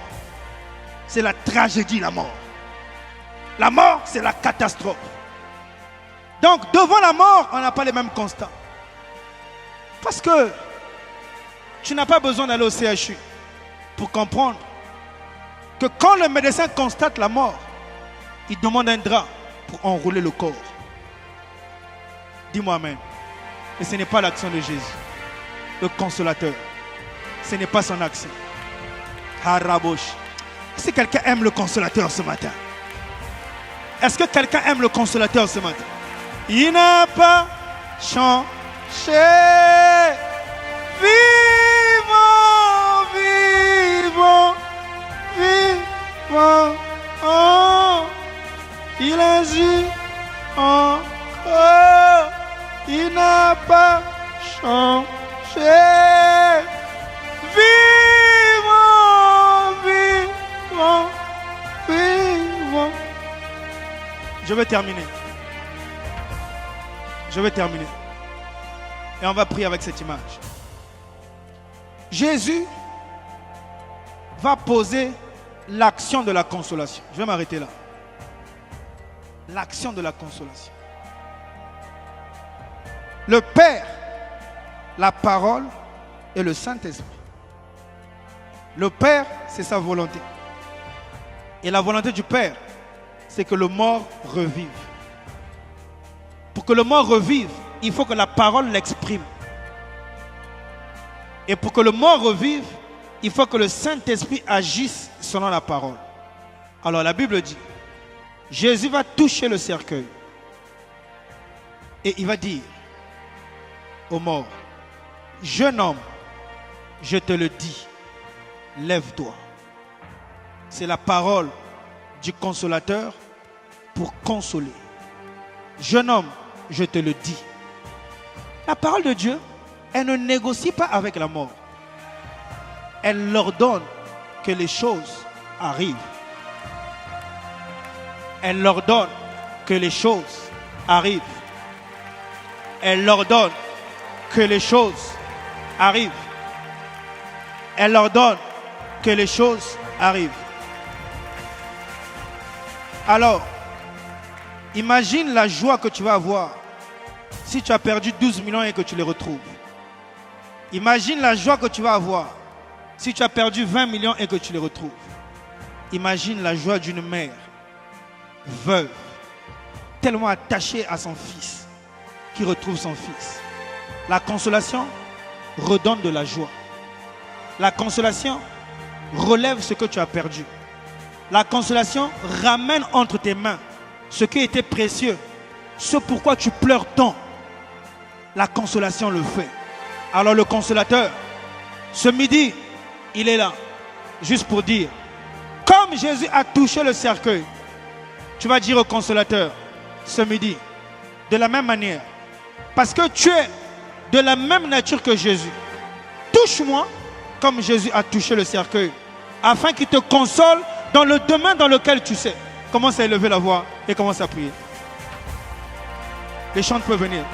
c'est la tragédie, la mort. La mort, c'est la catastrophe. Donc, devant la mort, on n'a pas les mêmes constats. Parce que tu n'as pas besoin d'aller au CHU pour comprendre que quand le médecin constate la mort, il demande un drap pour enrouler le corps. Dis-moi amen. Et ce n'est pas l'action de Jésus, le consolateur. Ce n'est pas son action. Harabosh. Est-ce que quelqu'un aime le consolateur ce matin? Est-ce que quelqu'un aime le consolateur ce matin? Il n'a pas changé. Vivons, vivons, vivons. Oh, il agit encore. Il n'a pas changé. Vivons, vivons, vivons. Je vais terminer. Je vais terminer. Et on va prier avec cette image. Jésus va poser l'action de la consolation. Je vais m'arrêter là. L'action de la consolation. Le Père, la parole et le Saint-Esprit. Le Père, c'est sa volonté. Et la volonté du Père, c'est que le mort revive. Pour que le mort revive, il faut que la parole l'exprime. Et pour que le mort revive, il faut que le Saint-Esprit agisse selon la parole. Alors la Bible dit, Jésus va toucher le cercueil. Et il va dire au mort, jeune homme, je te le dis, lève-toi. C'est la parole du consolateur pour consoler. Jeune homme, je te le dis. La parole de Dieu, elle ne négocie pas avec la mort. Elle leur donne que les choses arrivent. Elle leur donne que les choses arrivent. Elle leur donne que les choses arrivent. Elle leur donne que les choses arrivent. Alors, imagine la joie que tu vas avoir si tu as perdu 12 millions et que tu les retrouves. Imagine la joie que tu vas avoir si tu as perdu 20 millions et que tu les retrouves. Imagine la joie d'une mère veuve, tellement attachée à son fils, qui retrouve son fils. La consolation redonne de la joie. La consolation relève ce que tu as perdu. La consolation ramène entre tes mains ce qui était précieux, ce pourquoi tu pleures tant. La consolation le fait. Alors le consolateur, ce midi, il est là, juste pour dire, comme Jésus a touché le cercueil, tu vas dire au consolateur, ce midi, de la même manière, parce que tu es de la même nature que Jésus, touche-moi comme Jésus a touché le cercueil, afin qu'il te console dans le domaine dans lequel tu sais. Commence à élever la voix et commence à prier. Les chants peuvent venir.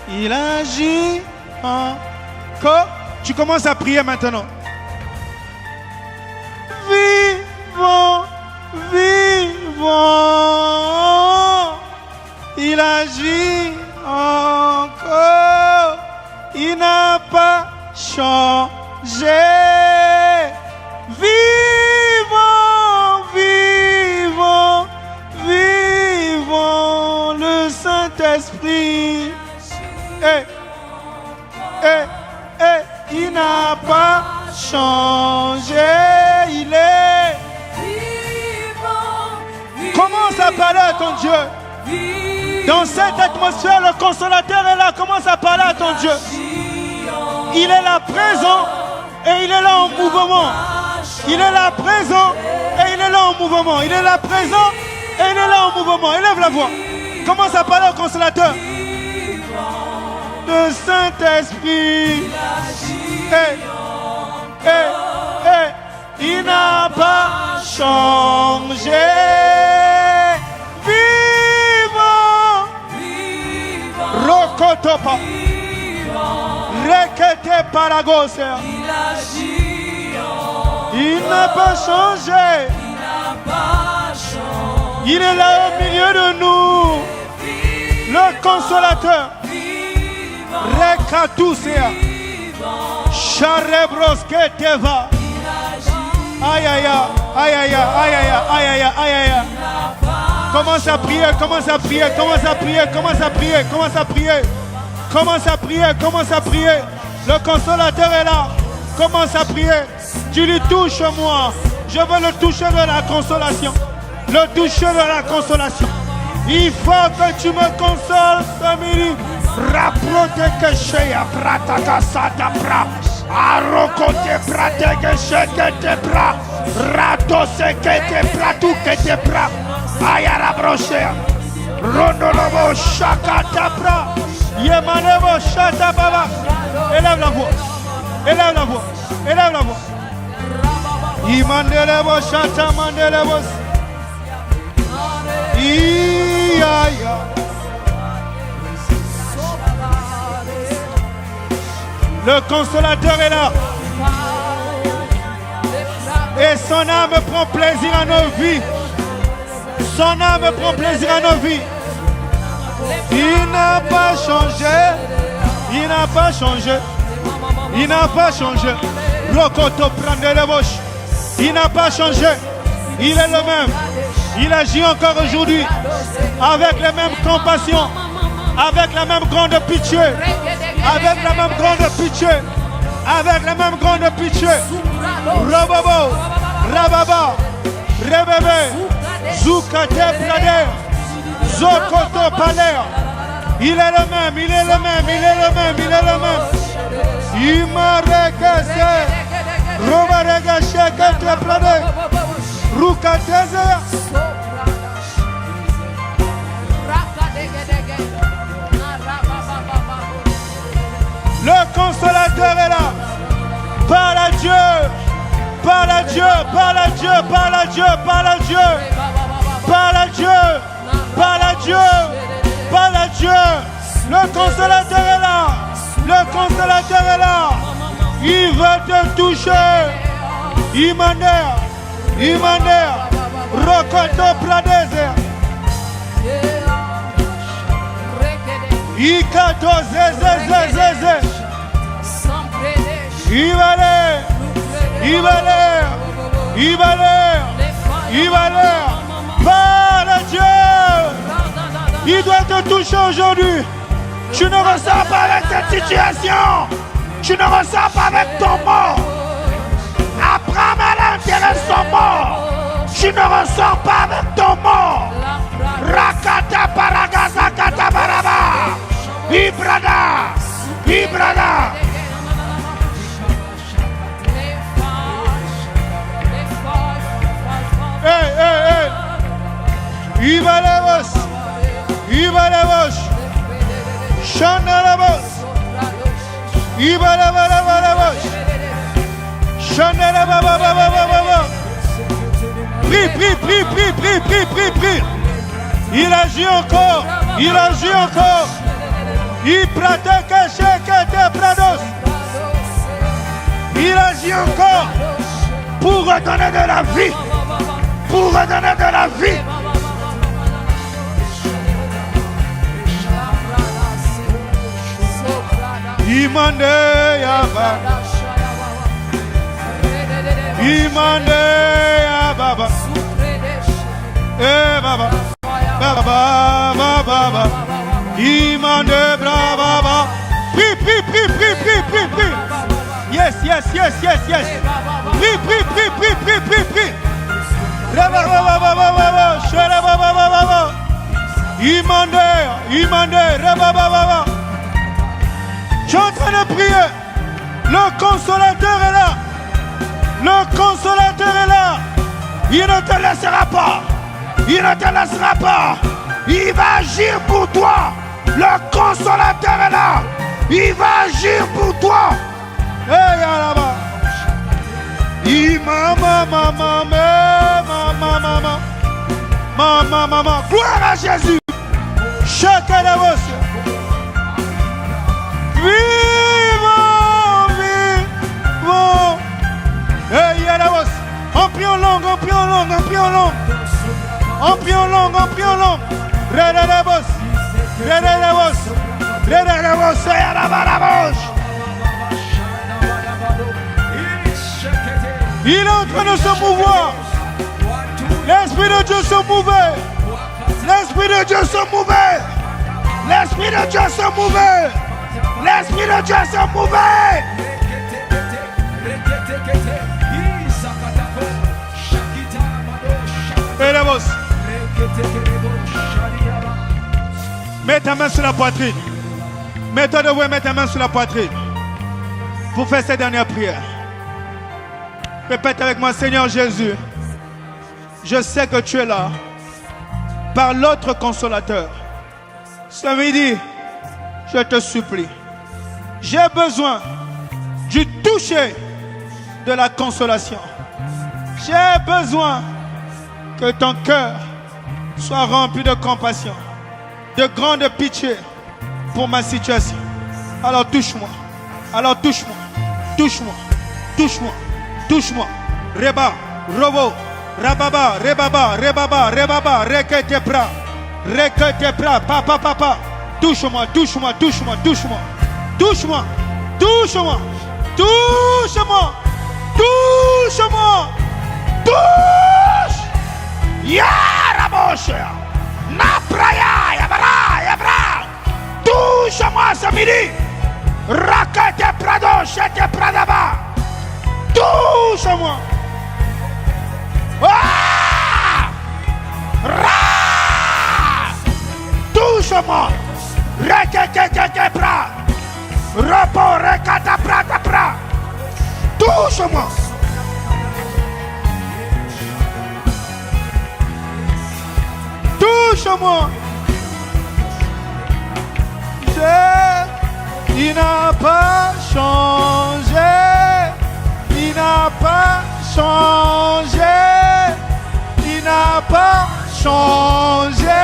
Il agit encore. Tu commences à prier maintenant. Vivons, vivons. Il agit encore. Il n'a pas changé. Vivons, vivons, vivons le Saint-Esprit. Il n'a pas changé. Il est. Commence à parler à ton Dieu. Dans cette atmosphère, le consolateur est là. Commence à parler à ton Dieu. Il est là présent et il est là en mouvement. Il est là présent et il est là en mouvement. Il est là présent et il est là en mouvement. Élève la voix. Commence à parler au consolateur. Le Saint-Esprit. Il n'a pas changé. Vivons. Rokotopa. Rekete paragose. Il agit Il n'a pas changé. Il est là au milieu de nous. Le consolateur. Rekatusea. Charebrosketeva. Aïe aïe aïe aïe aïe aïe aïe aïe aïe. Commence à prier, commence à prier, commence à prier, commence à prier, commence à prier. Commence à prier, commence à prier. Le consolateur est là. Commence à prier. Tu lui touches moi. Je veux le toucher de la consolation. Le toucher de la consolation. Il faut que tu me consoles, Famille. Raprote que chez Pratakasata Pra. Arokote Prateke Shekete Pra. Ratose Kete Pratu Kete Pra. Ayara Broche. Rondolobo Shakata Pra. Yemanebo Shata Baba. Élève la voix. Élève la voix. Élève la voix. Imandelebo Shata Mandelebo. Iya. Le consolateur est là. Et son âme prend plaisir à nos vies. Son âme prend plaisir à nos vies. Il n'a pas changé. Il n'a pas changé. Il n'a pas changé. Rokoto prend les bouches. Il n'a pas changé. Il est le même. Il agit encore aujourd'hui. Avec les mêmes compassions. Avec la même grande pitié. Avec la même grande pitié. Avec la même grande pitié. Rababo. Rababa. Rebebe. Zoukate Prader. Zokoto Paler. Il est le même, il est le même, il est le même, il est le même. Imarekese. Robaregashe Kate Prader. Rukateze. Le consolateur est là. Parle à Dieu. Parle à Dieu. Parle à Dieu. Parle à Dieu. Parle à Dieu. Parle à Dieu. Parle à Dieu. Parle à Dieu. Le consolateur est là. Le consolateur est là. Il veut te toucher. Imaner. Imaner. Rokoto Pradeze. Ikato zezezezeze. Il va l'air. Il va l'air. Il va l'air. Il va l'air. Parle à Dieu. Il doit te toucher aujourd'hui. Tu ne ressors pas avec cette situation. Tu ne ressors pas avec ton mort. Abraham a l'intérêt son mort. Tu ne ressors pas avec ton mort. Rakata Paragasa Kata Baraba. Ibrada. Ibrada. Hey, hey, hey. Il va les bosses. Il va les bosses. Chante la bosse. Il va les bosses. Chante la baba. Prie. Il agit encore. Il agit encore. Il pratique Shekete Prados. Il agit encore pour redonner de la vie. Pour redonner de la vie. Imande Yaba. Imande Yaba. Eh Baba. Baba. Imande Brava. Prie. Yes. Prie. Imande. Je suis en train de prier. Le consolateur est là. Le consolateur est là. Il ne te laissera pas. Il ne te laissera pas. Il va agir pour toi. Le consolateur est là. Il va agir pour toi. Hey, là-bas. Maman. Gloire à Jésus. Chacun de vous. Vivons. Hey, Yalabos. prie en langue, on prie en langue, on prie en langue. On prie en langue, on prie en langue. Rededebos, rededebos, rededebos, rededebos. Il est en train de se mouvoir. L'Esprit de Dieu se mouvait. L'Esprit de Dieu se mouvait. L'Esprit de Dieu se mouvait. L'Esprit de Dieu se mouvait. Mets ta main sur la poitrine. Mets-toi debout et mets ta main sur la poitrine. Pour faire cette dernière prière. Répète avec moi, Seigneur Jésus. Je sais que tu es là. Par l'autre consolateur. Ce midi, je te supplie. J'ai besoin du toucher de la consolation. J'ai besoin que ton cœur soit rempli de compassion, de grande pitié pour ma situation. Alors touche-moi. Alors touche-moi. Touche-moi. Touche-moi. Touche-moi. Reba, robo, rababa, rebaba, rebaba, rebaba, rekete pra. Rekete pra, papa, papa. Touche-moi, touche-moi, touche-moi, touche-moi. Touche-moi. Touche-moi. Touche-moi. Touche-moi. Touche. Yaraboshe. Napraya, yabra, yabra. Touche-moi ce midi. Rakete prado, chete pradaba. Touche-moi. Ah! Ra! Touche-moi. Rekete pra. Repo, rekata prata pra. Touche-moi. Touche-moi. Il n'a pas changé. Il n'a pas changé. Il n'a pas changé.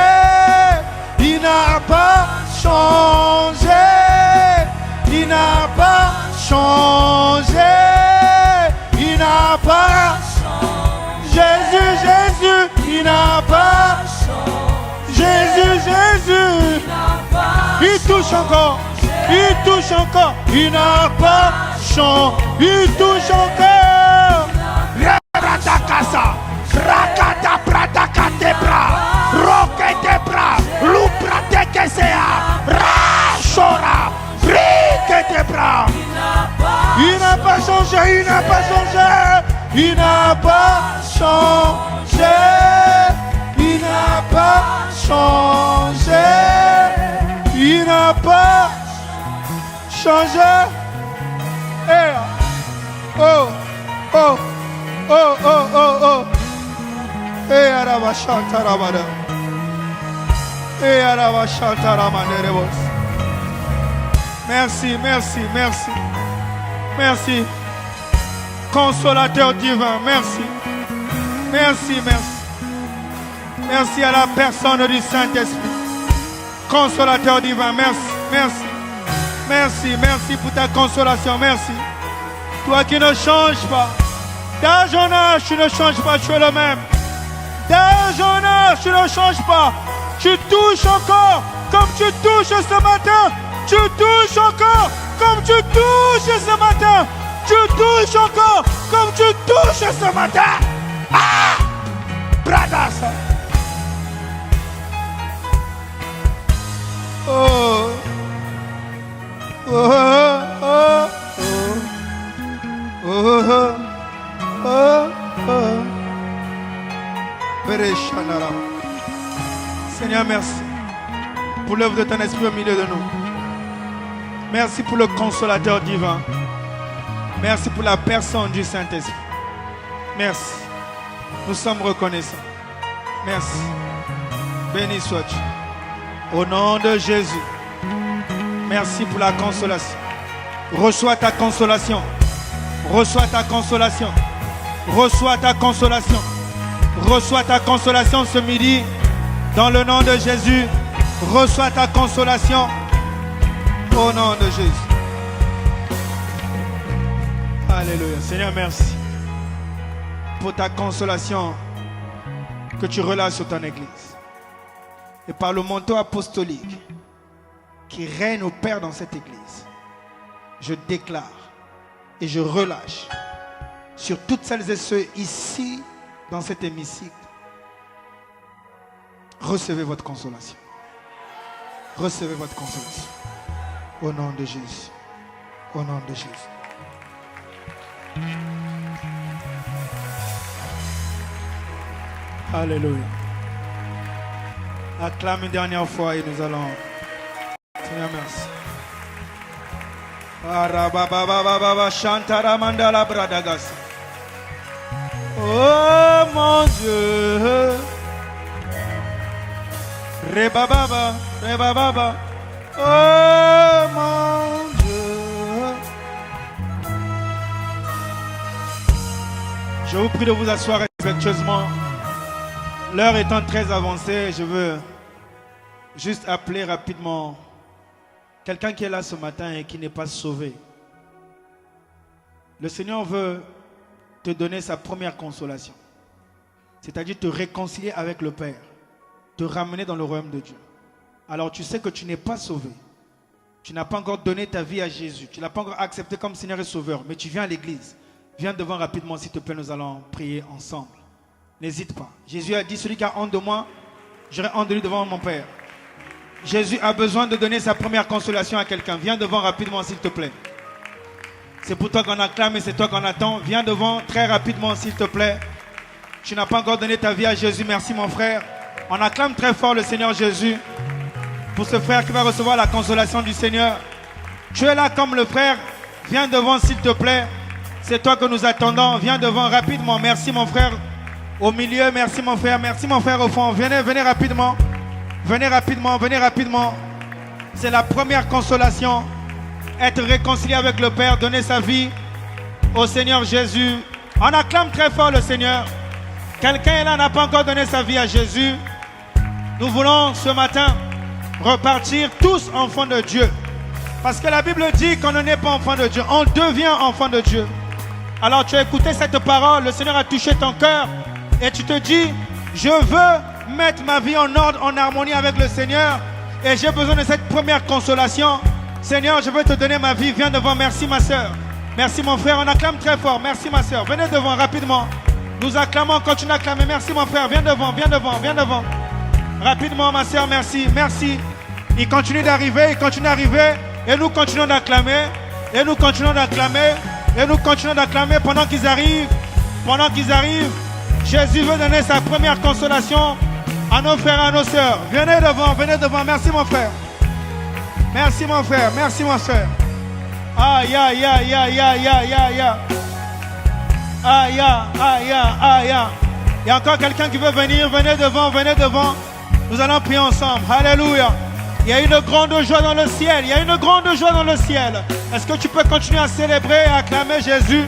Il n'a pas changé. Il n'a pas changé. Il n'a pas changé. Jésus, Jésus, il n'a pas changé. Jésus, Jésus, il touche encore. Il touche encore. Il n'a pas changé. Il touche encore. Ratakasa, rakata pratakate bra, rokete bra, luprateke sea, rachora, brikete bra. Il n'a pas changé. Il n'a pas changé. Il n'a pas changé. Il n'a pas changé. Il n'a pas changé. Eh. Oh, oh, oh, oh, oh, oh. Eh, araba chanta rabada. Eh, araba chanta ramanerebos. Merci, merci, merci. Merci. Consolateur divin, merci. Merci, merci. Merci à la personne du Saint-Esprit. Consolateur divin, merci, merci. Merci, merci pour ta consolation, merci. Toi qui ne changes pas. D'âge en âge, tu ne changes pas, tu es le même. D'âge en âge, tu ne changes pas. Tu touches encore comme tu touches ce matin. Tu touches encore comme tu touches ce matin. Tu touches encore comme tu touches ce matin. Ah! Bradassa. Oh. Oh, oh, oh, oh, oh, oh, oh. Seigneur, merci pour l'œuvre de ton esprit au milieu de nous. Merci pour le consolateur divin. Merci pour la personne du Saint-Esprit. Merci. Nous sommes reconnaissants. Merci. Béni sois-tu. Au nom de Jésus. Merci pour la consolation. Reçois ta consolation. Reçois ta consolation. Reçois ta consolation. Reçois ta consolation ce midi. Dans le nom de Jésus. Reçois ta consolation. Au nom de Jésus. Alléluia. Seigneur, merci. pour ta consolation que tu relâches sur ton église. Et par le manteau apostolique qui règne au Père dans cette église, je déclare et je relâche sur toutes celles et ceux ici dans cet hémicycle. Recevez votre consolation. Recevez votre consolation. Au nom de Jésus. Au nom de Jésus. Alléluia. Acclame une dernière fois et nous allons. Seigneur, merci. Oh mon Dieu. Rebababa, rebababa. Oh mon Dieu. Je vous prie de vous asseoir respectueusement. L'heure étant très avancée, je veux juste appeler rapidement quelqu'un qui est là ce matin et qui n'est pas sauvé. Le Seigneur veut te donner sa première consolation. C'est-à-dire te réconcilier avec le Père. Te ramener dans le royaume de Dieu. Alors tu sais que tu n'es pas sauvé. Tu n'as pas encore donné ta vie à Jésus. Tu ne l'as pas encore accepté comme Seigneur et Sauveur. Mais tu viens à l'église. Viens devant rapidement s'il te plaît. Nous allons prier ensemble. N'hésite pas. Jésus a dit, celui qui a honte de moi, j'aurai honte de lui devant mon Père. Jésus a besoin de donner sa première consolation à quelqu'un. Viens devant rapidement s'il te plaît. C'est pour toi qu'on acclame et c'est toi qu'on attend. Viens devant très rapidement s'il te plaît. Tu n'as pas encore donné ta vie à Jésus. Merci mon frère. On acclame très fort le Seigneur Jésus pour ce frère qui va recevoir la consolation du Seigneur. Tu es là comme le frère. Viens devant s'il te plaît. C'est toi que nous attendons. Viens devant rapidement. Merci mon frère. Au milieu, merci mon frère. Merci mon frère au fond. Venez, venez rapidement. Venez rapidement, venez rapidement. C'est la première consolation. Être réconcilié avec le Père. Donner sa vie au Seigneur Jésus. On acclame très fort le Seigneur. Quelqu'un est là, n'a pas encore donné sa vie à Jésus. Nous voulons ce matin repartir tous enfants de Dieu. Parce que la Bible dit qu'on ne naît pas enfant de Dieu. On devient enfant de Dieu. Alors tu as écouté cette parole. Le Seigneur a touché ton cœur. Et tu te dis, je veux mettre ma vie en ordre, en harmonie avec le Seigneur. Et j'ai besoin de cette première consolation. Seigneur, je veux te donner ma vie. Viens devant. Merci ma soeur. Merci mon frère. On acclame très fort. Merci ma soeur. Venez devant rapidement. Nous acclamons, continue à acclamer. Merci mon frère. Viens devant, viens devant, viens devant. Rapidement ma soeur, merci, merci. Il continue d'arriver, il continue d'arriver. Et nous continuons d'acclamer. Et nous continuons d'acclamer. Et nous continuons d'acclamer pendant qu'ils arrivent. Pendant qu'ils arrivent. Jésus veut donner sa première consolation à nos frères et à nos sœurs. Venez devant, venez devant. Merci mon frère. Merci mon frère, merci mon soeur. Aïe, aïe, aïe, aïe, aïe, aïe, aïe. Aïe, aïe, aïe, aïe. Il y a encore quelqu'un qui veut venir. Venez devant, venez devant. Nous allons prier ensemble. Alléluia. Il y a une grande joie dans le ciel. Il y a une grande joie dans le ciel. Est-ce que tu peux continuer à célébrer et acclamer Jésus?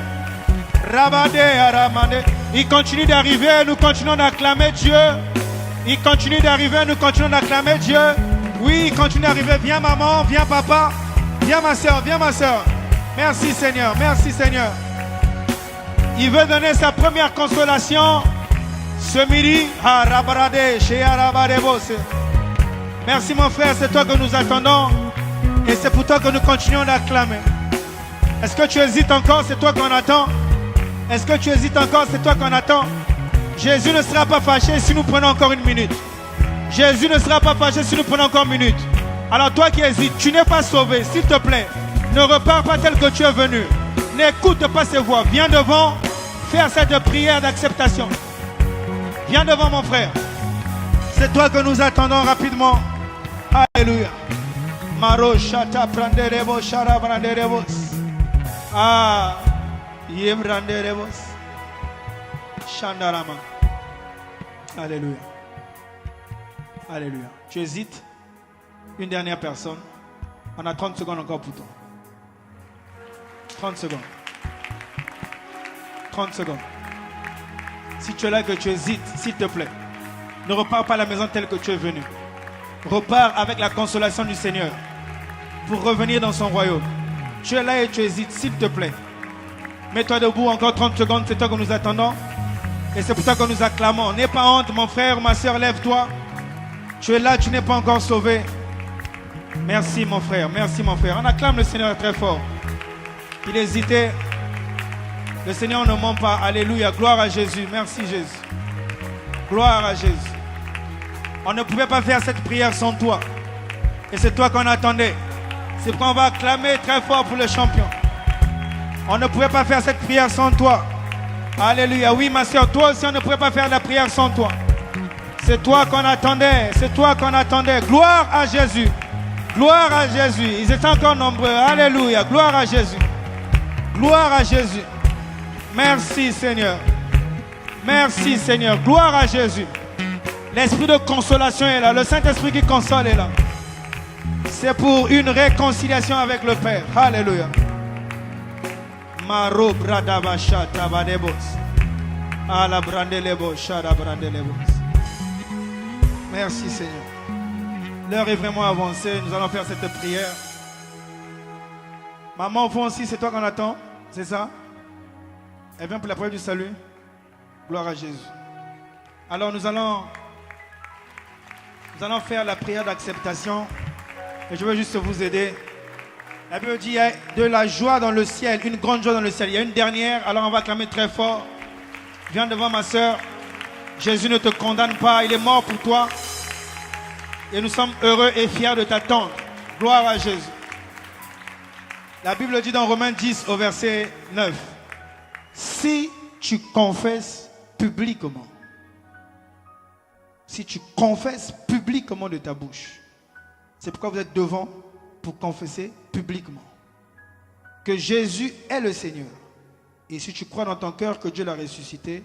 Rabade, Aramane. Il continue d'arriver. Nous continuons d'acclamer Dieu. Il continue d'arriver. Nous continuons d'acclamer Dieu. Oui, il continue d'arriver. Viens maman, viens papa. Viens ma soeur, viens ma soeur. Merci Seigneur, merci Seigneur. Il veut donner sa première consolation ce midi. Merci mon frère, c'est toi que nous attendons. Et c'est pour toi que nous continuons d'acclamer. Est-ce que tu hésites encore? C'est toi qu'on attend. Est-ce que tu hésites encore? C'est toi qu'on attend. Jésus ne sera pas fâché si nous prenons encore une minute. Jésus ne sera pas fâché si nous prenons encore une minute. Alors toi qui hésites, tu n'es pas sauvé. S'il te plaît, ne repars pas tel que tu es venu. N'écoute pas ses voix. Viens devant faire cette prière d'acceptation. Viens devant mon frère. C'est toi que nous attendons rapidement. Alléluia. Maro shata pranderebo shara branderebos. Ah, yebranderebos. Shandarama. Alléluia. Alléluia. Tu hésites? Une dernière personne. On a 30 secondes encore pour toi. 30 secondes. 30 secondes. Si tu es là que tu hésites, s'il te plaît, ne repars pas à la maison telle que tu es venu. Repars avec la consolation du Seigneur pour revenir dans son royaume. Tu es là et tu hésites, s'il te plaît. Mets-toi debout, encore 30 secondes, c'est toi que nous attendons. Et c'est pour ça que nous acclamons. N'aie pas honte, mon frère, ma soeur, lève-toi. Tu es là, tu n'es pas encore sauvé. Merci, mon frère. Merci, mon frère. On acclame le Seigneur très fort. Il hésitait. Le Seigneur ne ment pas. Alléluia. Gloire à Jésus. Merci, Jésus. Gloire à Jésus. On ne pouvait pas faire cette prière sans toi. Et c'est toi qu'on attendait. C'est pourquoi on va acclamer très fort pour le champion. On ne pouvait pas faire cette prière sans toi. Alléluia. Oui, ma soeur, toi aussi, on ne pouvait pas faire la prière sans toi. C'est toi qu'on attendait. C'est toi qu'on attendait. Gloire à Jésus. Gloire à Jésus. Ils étaient encore nombreux. Alléluia. Gloire à Jésus. Gloire à Jésus. Merci, Seigneur. Merci, Seigneur. Gloire à Jésus. L'esprit de consolation est là. Le Saint-Esprit qui console est là. C'est pour une réconciliation avec le Père. Alléluia. Maro bradabasha tabadebos. Ala brandelebo shada brandelebos. Merci Seigneur. L'heure est vraiment avancée. Nous allons faire cette prière. Maman, au fond aussi, c'est toi qu'on attend. C'est ça? Elle vient pour la prière du salut. Gloire à Jésus. Alors nous allons faire la prière d'acceptation. Et je veux juste vous aider. La Bible dit qu'il y a de la joie dans le ciel, une grande joie dans le ciel. Il y a une dernière, alors on va clamer très fort. Viens devant ma soeur. Jésus ne te condamne pas, il est mort pour toi. Et nous sommes heureux et fiers de t'attendre. Gloire à Jésus. La Bible dit dans Romains 10 au verset 9. Si tu confesses publiquement, si tu confesses publiquement de ta bouche, c'est pourquoi vous êtes devant pour confesser publiquement que Jésus est le Seigneur. Et si tu crois dans ton cœur que Dieu l'a ressuscité,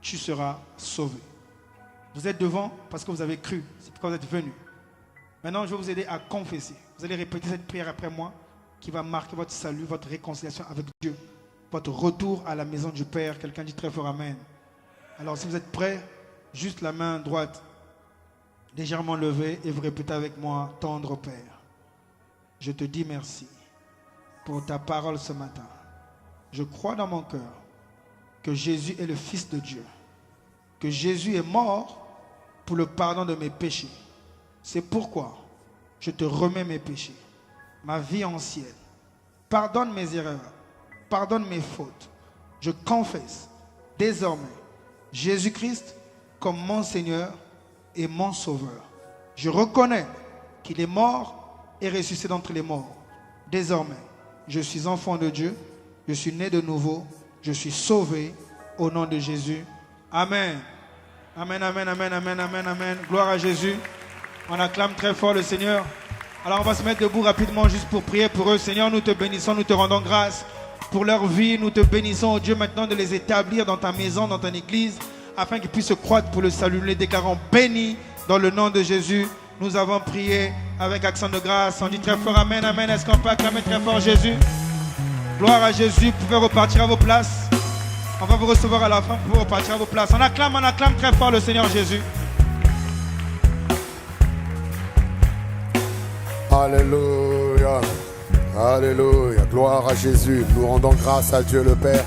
tu seras sauvé. Vous êtes devant parce que vous avez cru. C'est pourquoi vous êtes venus. Maintenant, je vais vous aider à confesser. Vous allez répéter cette prière après moi qui va marquer votre salut, votre réconciliation avec Dieu, votre retour à la maison du Père. Quelqu'un dit très fort Amen. Alors, si vous êtes prêts, juste la main droite légèrement levée et vous répétez avec moi, tendre Père. Je te dis merci pour ta parole ce matin. Je crois dans mon cœur que Jésus est le Fils de Dieu, que Jésus est mort pour le pardon de mes péchés. C'est pourquoi je te remets mes péchés, ma vie ancienne. Pardonne mes erreurs, pardonne mes fautes. Je confesse désormais Jésus-Christ comme mon Seigneur et mon Sauveur. Je reconnais qu'il est mort et ressuscité d'entre les morts. Désormais, je suis enfant de Dieu, je suis né de nouveau, je suis sauvé au nom de Jésus. Amen. Amen, amen, amen, amen, amen, amen. Gloire à Jésus. On acclame très fort le Seigneur. Alors on va se mettre debout rapidement juste pour prier pour eux. Seigneur, nous te bénissons, nous te rendons grâce pour leur vie. Nous te bénissons, oh Dieu, maintenant de les établir dans ta maison, dans ton église, afin qu'ils puissent se croître pour le salut. Nous les déclarons bénis dans le nom de Jésus. Nous avons prié avec accent de grâce. On dit très fort Amen, Amen. Est-ce qu'on peut acclamer très fort Jésus? Gloire à Jésus. Vous pouvez repartir à vos places. On va vous recevoir à la fin. Vous pouvez repartir à vos places. On acclame très fort le Seigneur Jésus. Alléluia. Alléluia. Gloire à Jésus. Nous rendons grâce à Dieu le Père.